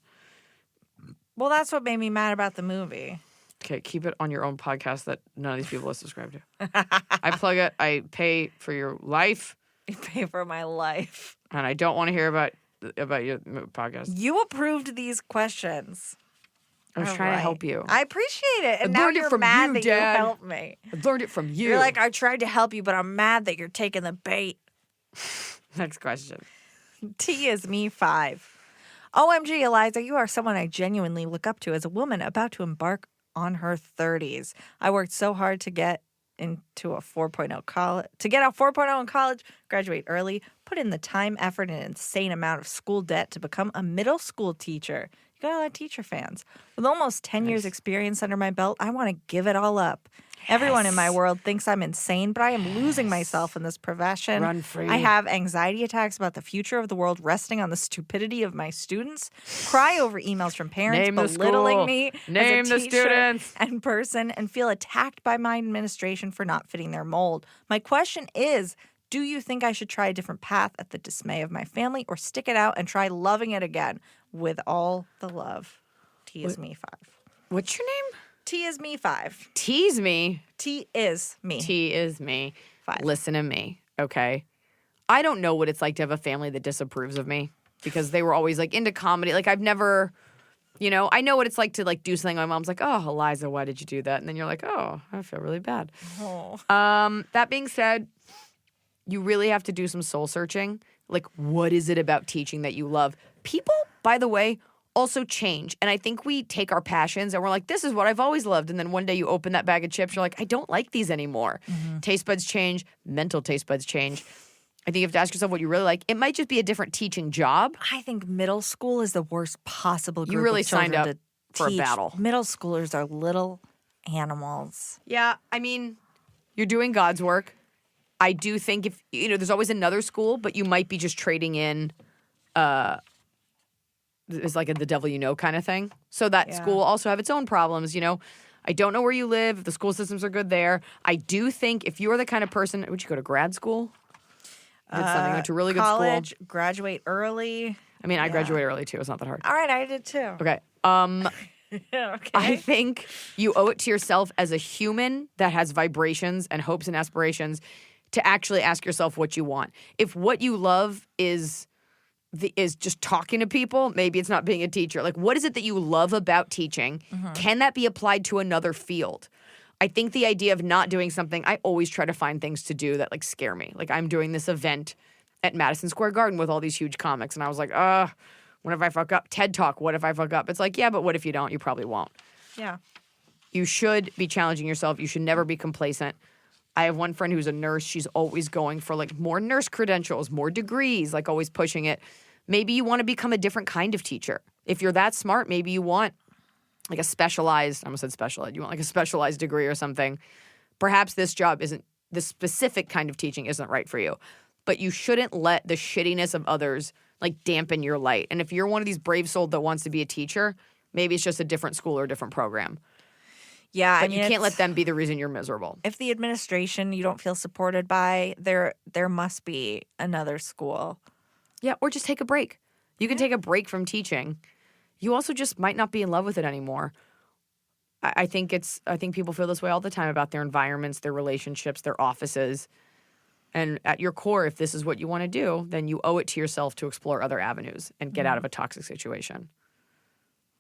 Well, that's what made me mad about the movie. Okay, keep it on your own podcast that none of these people are subscribed to. I plug it. I pay for your life. You pay for my life. And I don't want to hear about your podcast. You approved these questions. I was trying to help you. I appreciate it. And I now learned it you're from mad you, that Dad. you helped me. I learned it from you. You're like, I tried to help you, but I'm mad that you're taking the bait. Next question. T is me 5. OMG, Eliza, you are someone I genuinely look up to as a woman about to embark on her 30s. I worked so hard to get into a 4.0 college, in college, graduate early, put in the time, effort, and insane amount of school debt to become a middle school teacher. You got a lot of teacher fans. With almost 10 years experience under my belt, I want to give it all up. Everyone in my world thinks I'm insane, but I am losing myself in this profession. Run free. I have anxiety attacks about the future of the world resting on the stupidity of my students. Cry over emails from parents Name the belittling school. me Name as a the teacher students. and person, and feel attacked by my administration for not fitting their mold. My question is, do you think I should try a different path at the dismay of my family, or stick it out and try loving it again? With all the love. T is me 5. What's your name? T is me 5. Tease me. T is me. T is me. 5. Listen to me, okay? I don't know what it's like to have a family that disapproves of me because they were always like into comedy. Like I've never, I know what it's like to like do something. My mom's like, "Oh, Eliza, why did you do that?" And then you're like, "Oh, I feel really bad." Oh. That being said, you really have to do some soul searching. Like, what is it about teaching that you love? People, by the way, also change. And I think we take our passions and we're like, this is what I've always loved. And then one day you open that bag of chips, you're like, I don't like these anymore. Taste buds change. Mental taste buds change. I think you have to ask yourself what you really like. It might just be a different teaching job. I think middle school is the worst possible group You really of children signed up to for a teach. battle. Middle schoolers are little animals. Yeah, I mean, you're doing God's work. I do think if, there's always another school, but you might be just trading in it's like the devil you know kind of thing. So that school also have its own problems, I don't know where you live, if the school systems are good there. I do think if you are the kind of person, would you go to grad school? Did something, went to a really College, good school. graduate early. I mean, I graduated early too. It's not that hard. All right, I did too. Okay. Okay. I think you owe it to yourself as a human that has vibrations and hopes and aspirations to actually ask yourself what you want. If what you love is just talking to people, maybe it's not being a teacher. Like, what is it that you love about teaching? Can that be applied to another field? I think the idea of not doing something, I always try to find things to do that like scare me. Like I'm doing this event at Madison Square Garden with all these huge comics, and I was like, what if I fuck up? TED Talk, what if I fuck up? It's like, yeah, but what if you don't? You probably won't. Yeah. You should be challenging yourself. You should never be complacent. I have one friend who's a nurse. She's always going for like more nurse credentials, more degrees, like always pushing it. Maybe you want to become a different kind of teacher. If you're that smart, maybe you want like a specialized, I almost said special ed, you want like a specialized degree or something. Perhaps this specific kind of teaching isn't right for you. But you shouldn't let the shittiness of others like dampen your light. And if you're one of these brave souls that wants to be a teacher, maybe it's just a different school or a different program. Yeah, But you can't let them be the reason you're miserable. If the administration you don't feel supported by, there must be another school. Yeah, or just take a break. You can take a break from teaching. You also just might not be in love with it anymore. I think people feel this way all the time about their environments, their relationships, their offices. And at your core, if this is what you want to do, then you owe it to yourself to explore other avenues and get out of a toxic situation.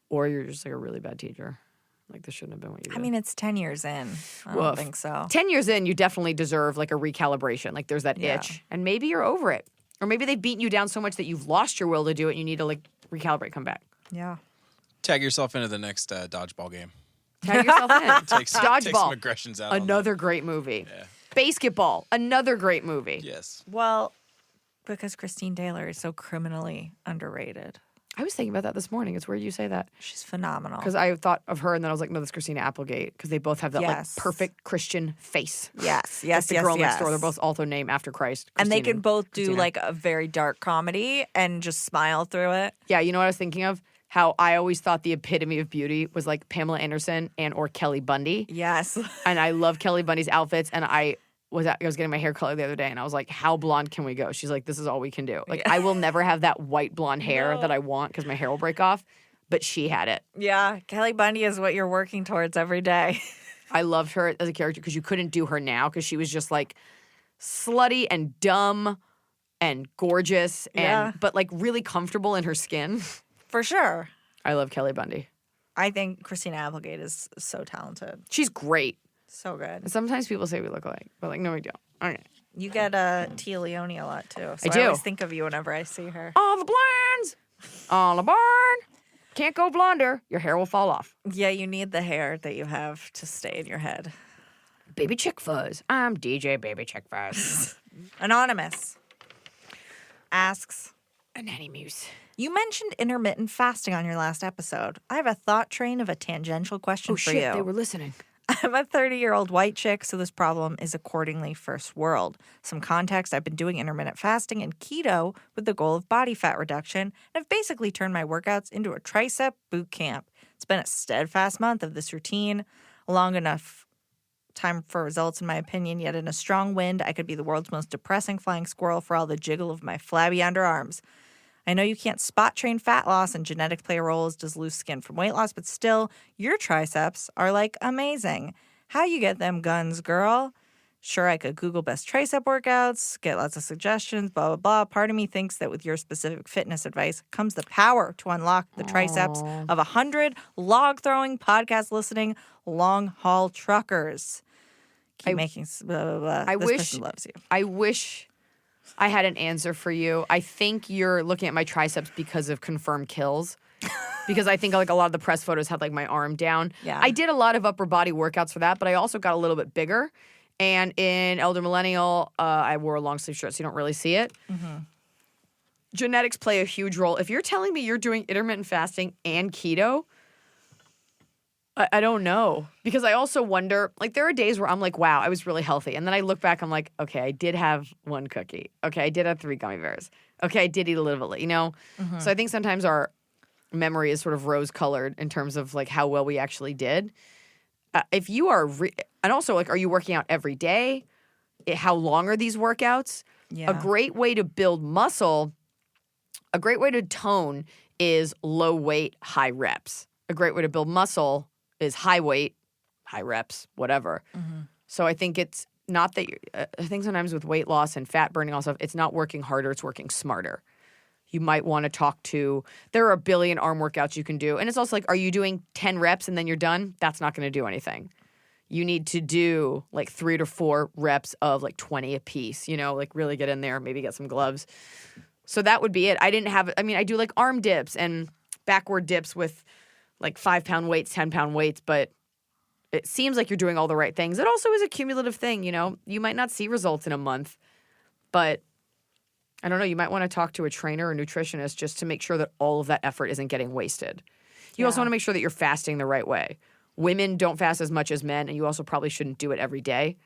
Or you're just like a really bad teacher. Like this shouldn't have been what you did. I mean, it's 10 years in. I don't think so. 10 years in, you definitely deserve like a recalibration. Like there's that itch. And maybe you're over it. Or maybe they've beaten you down so much that you've lost your will to do it and you need to like recalibrate, come back. Yeah. Tag yourself into the next dodgeball game. Tag yourself in. Take some Dodgeball. aggressions out. Another great movie. Yeah. Basketball. Another great movie. Yes. Well, because Christine Taylor is so criminally underrated. I was thinking about that this morning. It's weird you say that. She's phenomenal. Because I thought of her and then I was like, no, that's Christina Applegate. Because they both have that like perfect Christian face. Yes, Like the girl next door. They're both also named after Christ. And they Christina can both do Christina. like a very dark comedy and just smile through it. Yeah, you know what I was thinking of? How I always thought the epitome of beauty was like Pamela Anderson or Kelly Bundy. Yes. And I love Kelly Bundy's outfits. And I was getting my hair colored the other day and I was like, how blonde can we go? She's like, this is all we can do. Like I will never have that white blonde hair that I want because my hair will break off. but she had it. Yeah, Kelly Bundy is what you're working towards every day. I loved her as a character because you couldn't do her now because she was just like slutty and dumb and gorgeous and but like really comfortable in her skin. For sure. I love Kelly Bundy. I think Christina Applegate is so talented. She's great. So good. Sometimes people say we look alike, but like, no, we don't. Okay. You get Tia Leone a lot too. So I do. always think of you whenever I see her. All the blinds on the barn. Can't go blonder. Your hair will fall off. Yeah, you need the hair that you have to stay in your head. Baby Chick Fuzz. I'm DJ Baby Chick Fuzz. Anonymous asks, A nanny muse. you mentioned intermittent fasting on your last episode. I have a thought train of a tangential question for you. They were listening. I'm a 30-year-old white chick, so this problem is accordingly first world. Some context, I've been doing intermittent fasting and keto with the goal of body fat reduction, and I've basically turned my workouts into a tricep boot camp. It's been a steadfast month of this routine, long enough time for results in my opinion, yet in a strong wind, I could be the world's most depressing flying squirrel for all the jiggle of my flabby underarms. I know you can't spot train fat loss and genetics play a role as does loose skin from weight loss, but still, your triceps are like amazing. How you get them guns, girl? Sure, I could Google best tricep workouts, get lots of suggestions, blah, blah, blah. Part of me thinks that with your specific fitness advice comes the power to unlock the triceps of 100 log-throwing, podcast-listening, long-haul truckers. Keep making blah, blah, blah. This person loves you. I wish I had an answer for you. I think you're looking at my triceps because of confirmed kills. Because I think like a lot of the press photos had like my arm down. Yeah. I did a lot of upper body workouts for that, but I also got a little bit bigger. And in Elder Millennial, I wore a long sleeve shirt, so you don't really see it. Mm-hmm. Genetics play a huge role. If you're telling me you're doing intermittent fasting and keto, I don't know. Because I also wonder, like there are days where I'm like, wow, I was really healthy. And then I look back, I'm like, okay, I did have one cookie. Okay, I did have 3 gummy bears. Okay, I did eat a little bit, you know? Mm-hmm. So I think sometimes our memory is sort of rose-colored in terms of like how well we actually did. If you are, and also like, are you working out every day? How long are these workouts? Yeah. A great way to build muscle, a great way to tone is low weight, high reps. A great way to build muscle is high weight, high reps, whatever. Mm-hmm. So I think it's not that I think sometimes with weight loss and fat burning, all stuff, it's not working harder, it's working smarter. You might want to talk to, there are a billion arm workouts you can do. And it's also like, are you doing 10 reps and then you're done? That's not going to do anything. You need to do like 3 to 4 reps of like 20 a piece, you know, like really get in there, maybe get some gloves. So that would be it. I do like arm dips and backward dips with like 5-pound weights, 10-pound weights, but it seems like you're doing all the right things. It also is a cumulative thing, you know. You might not see results in a month, but I don't know, you might want to talk to a trainer or nutritionist just to make sure that all of that effort isn't getting wasted. You also want to make sure that you're fasting the right way. Women don't fast as much as men, and you also probably shouldn't do it every day.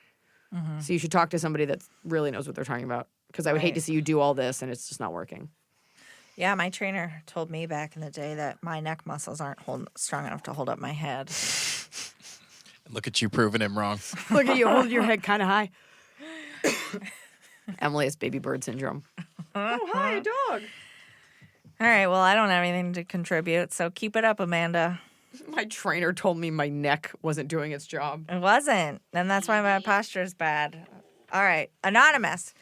Mm-hmm. So you should talk to somebody that really knows what they're talking about, because I would hate to see you do all this and it's just not working. Yeah, my trainer told me back in the day that my neck muscles aren't strong enough to hold up my head. Look at you proving him wrong. Look at you holding your head kind of high. Emily has baby bird syndrome. Oh, hi, a dog. All right, well, I don't have anything to contribute, so keep it up, Amanda. My trainer told me my neck wasn't doing its job. It wasn't, and that's why my posture is bad. All right, Anonymous.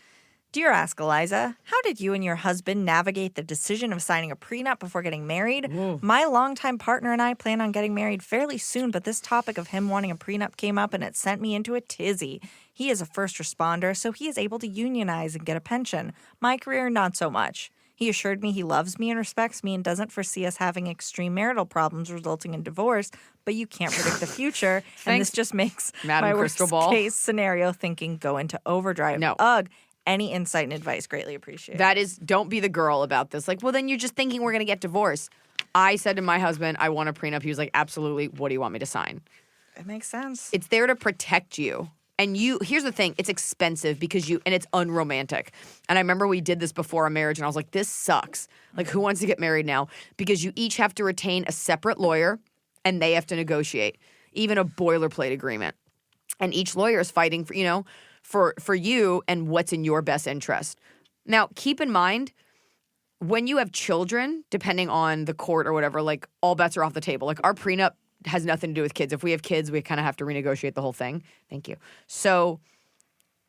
Dear Ask Iliza, how did you and your husband navigate the decision of signing a prenup before getting married? Whoa. My longtime partner and I plan on getting married fairly soon, but this topic of him wanting a prenup came up and it sent me into a tizzy. He is a first responder, so he is able to unionize and get a pension. My career, not so much. He assured me he loves me and respects me and doesn't foresee us having extreme marital problems resulting in divorce, but you can't predict the future, and this just makes Madam my Crystal worst Ball. Case scenario thinking go into overdrive. No. Ugh. Any insight and advice, greatly appreciated. That is, don't be the girl about this. Like, well, then you're just thinking we're going to get divorced. I said to my husband, I want a prenup. He was like, absolutely. What do you want me to sign? It makes sense. It's there to protect you. And here's the thing, it's expensive and it's unromantic. And I remember we did this before our marriage and I was like, this sucks. Like, who wants to get married now? Because you each have to retain a separate lawyer and they have to negotiate, even a boilerplate agreement. And each lawyer is fighting for you and what's in your best interest. Now, keep in mind, when you have children, depending on the court or whatever, like all bets are off the table. Like our prenup has nothing to do with kids. If we have kids, we kind of have to renegotiate the whole thing. Thank you. So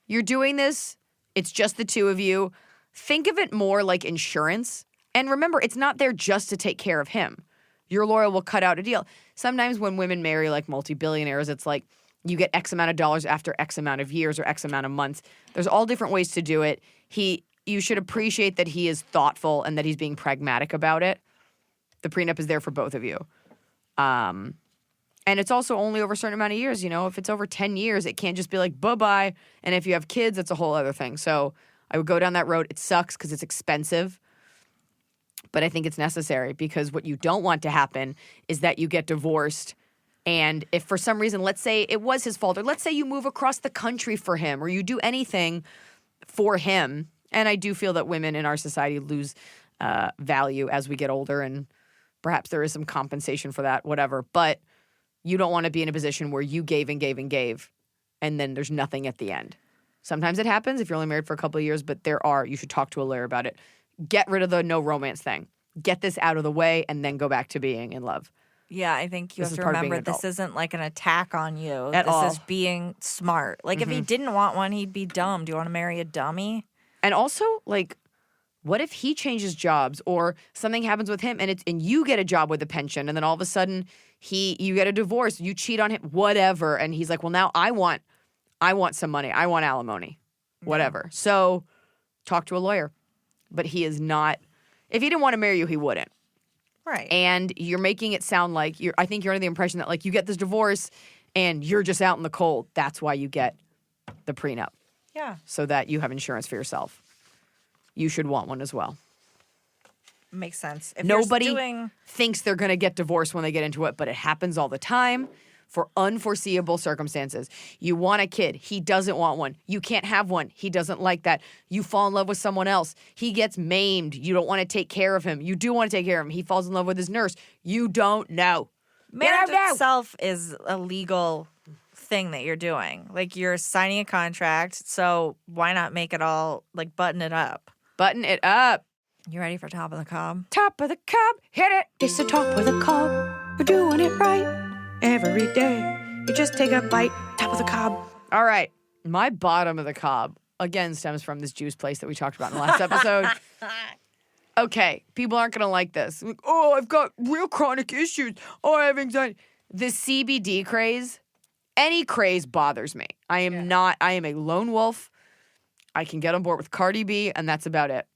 you're doing this. It's just the two of you. Think of it more like insurance. And remember, it's not there just to take care of him. Your lawyer will cut out a deal. Sometimes when women marry like multi-billionaires, it's like you get X amount of dollars after X amount of years or X amount of months. There's all different ways to do it. You should appreciate that he is thoughtful and that he's being pragmatic about it. The prenup is there for both of you. And it's also only over a certain amount of years. You know, if it's over 10 years, it can't just be like, bye-bye. And if you have kids, it's a whole other thing. So I would go down that road. It sucks because it's expensive. But I think it's necessary because what you don't want to happen is that you get divorced. And if for some reason, let's say it was his fault, or let's say you move across the country for him, or you do anything for him. And I do feel that women in our society lose value as we get older, and perhaps there is some compensation for that, whatever. But you don't want to be in a position where you gave and gave and gave, and then there's nothing at the end. Sometimes it happens if you're only married for a couple of years, but you should talk to a lawyer about it. Get rid of the no romance thing. Get this out of the way, and then go back to being in love. Yeah, I think you This have is to part of being remember an this adult. isn't like an attack on you. At this all. is being smart. Like if he didn't want one, he'd be dumb. Do you want to marry a dummy? And also, like, what if he changes jobs or something happens with him and you get a job with a pension, and then all of a sudden you get a divorce, you cheat on him, whatever, and he's like, well, now I want some money. I want alimony. Whatever. So talk to a lawyer. But he is not, if he didn't want to marry you, he wouldn't. Right. And you're making it sound like I think you're under the impression that like you get this divorce and you're just out in the cold. That's why you get the prenup. Yeah. So that you have insurance for yourself. You should want one as well. Makes sense. If Nobody you're doing... thinks they're going to get divorced when they get into it, but it happens all the time for unforeseeable circumstances. You want a kid. He doesn't want one. You can't have one. He doesn't like that. You fall in love with someone else. He gets maimed. You don't want to take care of him. You do want to take care of him. He falls in love with his nurse. You don't know. Marriage itself is a legal thing that you're doing. Like you're signing a contract, so why not make it all like button it up? Button it up. You ready for Top of the Cob? Top of the cob. Hit it. It's the top of the cob. We're doing it right every day. You just take a bite. Top of the cob. All right. My bottom of the cob, again, stems from this juice place that we talked about in the last episode. Okay, people aren't going to like this. Like, oh, I've got real chronic issues. Oh, I have anxiety. The CBD craze, any craze bothers me. I am a lone wolf. I can get on board with Cardi B, and that's about it.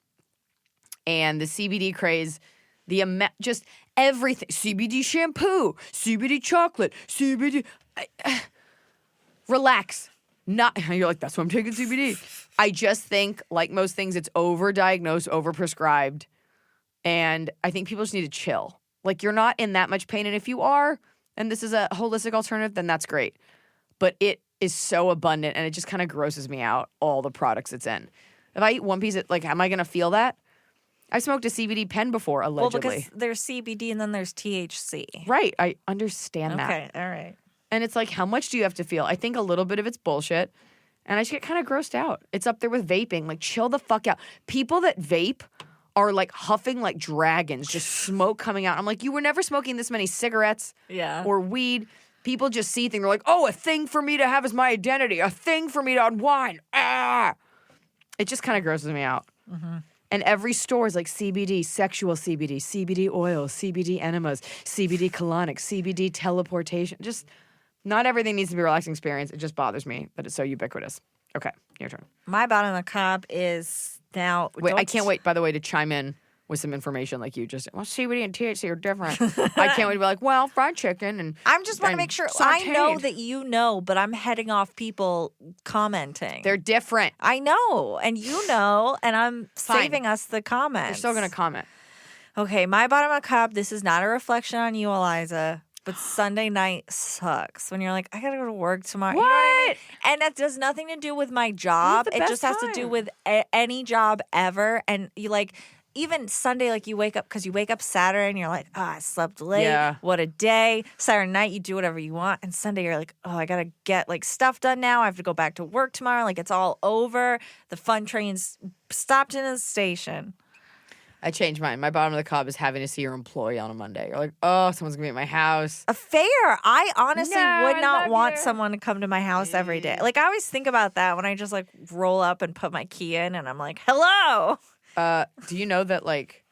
And the CBD craze, just everything. CBD shampoo, CBD chocolate, CBD. Relax. You're like, that's why I'm taking CBD. I just think, like most things, it's overdiagnosed, overprescribed. And I think people just need to chill. Like, you're not in that much pain. And if you are, and this is a holistic alternative, then that's great. But it is so abundant, and it just kind of grosses me out, all the products it's in. If I eat one piece, like, am I going to feel that? I smoked a CBD pen before, allegedly. Well, because there's CBD and then there's THC. Right. I understand that. Okay, all right. And it's like, how much do you have to feel? I think a little bit of it's bullshit. And I just get kind of grossed out. It's up there with vaping. Like, chill the fuck out. People that vape are like huffing like dragons, just smoke coming out. I'm like, you were never smoking this many cigarettes or weed. People just see things. They're like, oh, a thing for me to have is my identity. A thing for me to unwind. Ah! It just kind of grosses me out. Mm-hmm. And every store is like CBD, sexual CBD, CBD oil, CBD enemas, CBD colonic, CBD teleportation. Just not everything needs to be a relaxing experience. It just bothers me that it's so ubiquitous. Okay, your turn. My bottom of the cob is now. Wait, I can't wait, by the way, to chime in with some information like you just, well, CBD and THC are different. I can't wait to be like, well, fried chicken and I'm just want to and make sure I know sauteed. that you know, but I'm heading off people commenting. They're different. I know, and you know, and I'm Fine. saving us the comments. They're still going to comment. Okay, my bottom of the cup. This is not a reflection on you, Iliza, but Sunday night sucks when you're like, I gotta go to work tomorrow. You know what I mean? And that does nothing to do with my job. the It best just has to do time. with any job ever. And you like. Even Sunday, like you wake up, because you wake up Saturday and you're like, I slept late. Yeah. What a day. Saturday night, you do whatever you want. And Sunday, you're like, I got to get like stuff done now. I have to go back to work tomorrow. Like it's all over. The fun train's stopped in a station. I changed mine. My bottom of the cob is having to see your employee on a Monday. You're like, oh, someone's gonna be at my house. Fair. I honestly No, would I not love want you. someone to come to my house every day. Like, I always think about that when I just like roll up and put my key in and I'm like, hello. Do you know that like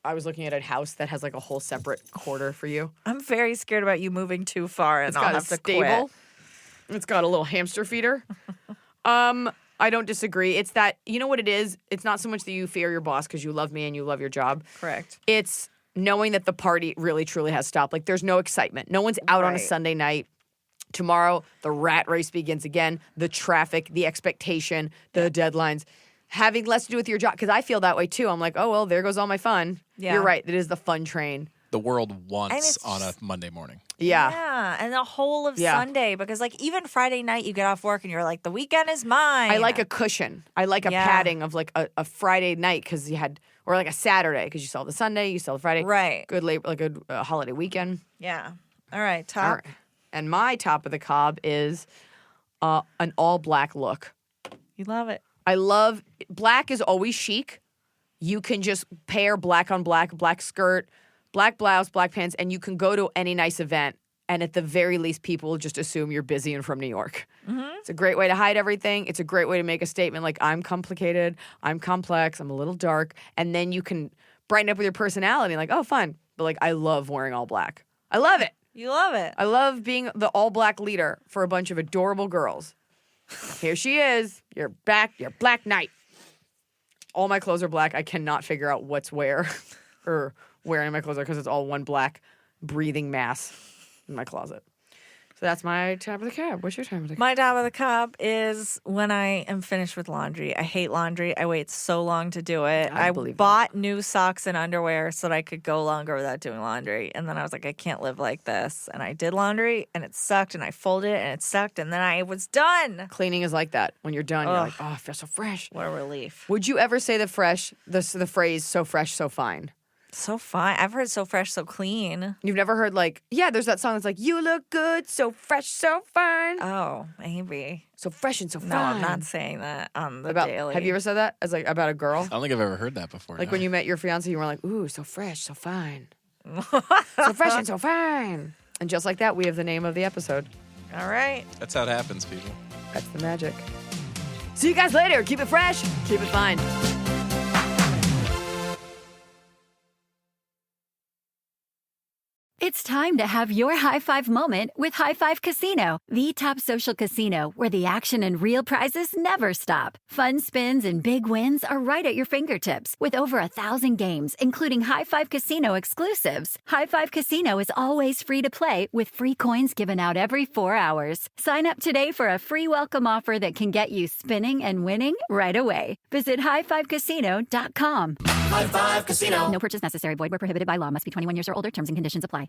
I was looking at a house that has like a whole separate quarter for you? I'm very scared about you moving too far and It's I'll got a have to stable. quit. It's got a little hamster feeder. I don't disagree. It's that, you know what it is? It's not so much that you fear your boss because you love me and you love your job. Correct. It's knowing that the party really, truly has stopped. Like, there's no excitement. No one's out on a Right. Sunday night. Tomorrow, the rat race begins again. The traffic, the expectation, the deadlines. Having less to do with your job. Because I feel that way, too. I'm like, oh, well, there goes all my fun. Yeah. You're right. It is the fun train. The world once it's on a Monday morning. Yeah. Yeah, and the whole of Yeah. Sunday, because like even Friday night you get off work and you're like, the weekend is mine. I like a cushion. I like a Yeah. padding of like a Friday night because you had, or like a Saturday because you saw the Sunday, you saw the Friday. Right. Good labor, like a holiday weekend. Yeah. All right, top. All right. And my top of the cob is an all black look. You love it. I love black is always chic. You can just pair black on black, black skirt, black blouse, black pants, and you can go to any nice event. And at the very least, people will just assume you're busy and from New York. Mm-hmm. It's a great way to hide everything. It's a great way to make a statement like, I'm complicated, I'm complex, I'm a little dark. And then you can brighten up with your personality, like, oh, fun. But like, I love wearing all black. I love it. You love it. I love being the all black leader for a bunch of adorable girls. Here she is, your Black Knight. All my clothes are black. I cannot figure out what's where or where any of my clothes are because it's all one black breathing mass in my closet. So that's my top of the cab. What's your top of the cab? My top of the cob is when I am finished with laundry. I hate laundry. I wait so long to do it. I I believe bought new socks and underwear so that I could go longer without doing laundry. And then I was like, I can't live like this. And I did laundry and it sucked and I folded it and it sucked and then I was done. Cleaning is like that. When you're done, you're Ugh. like, oh, I feel so fresh. What a relief. Would you ever say the phrase "so fresh, so fine"? So fine. I've heard so fresh, so clean. You've never heard like, yeah, there's that song that's like, you look good, so fresh, so fine. Oh, maybe. So fresh and so fine. No, I'm not saying that on the daily. Have you ever said that as like about a girl? I don't think I've ever heard that before. Like no. when you met your fiance, you were like, ooh, so fresh, so fine. So fresh and so fine. And just like that, we have the name of the episode. All right. That's how it happens, people. That's the magic. See you guys later. Keep it fresh. Keep it fine. It's time to have your high five moment with High Five Casino, the top social casino where the action and real prizes never stop. Fun spins and big wins are right at your fingertips with over 1,000 games, including High Five Casino exclusives. High Five Casino is always free to play with free coins given out every 4 hours. Sign up today for a free welcome offer that can get you spinning and winning right away. Visit highfivecasino.com. High Five Casino. No purchase necessary. Void where prohibited by law. Must be 21 years or older. Terms and conditions apply.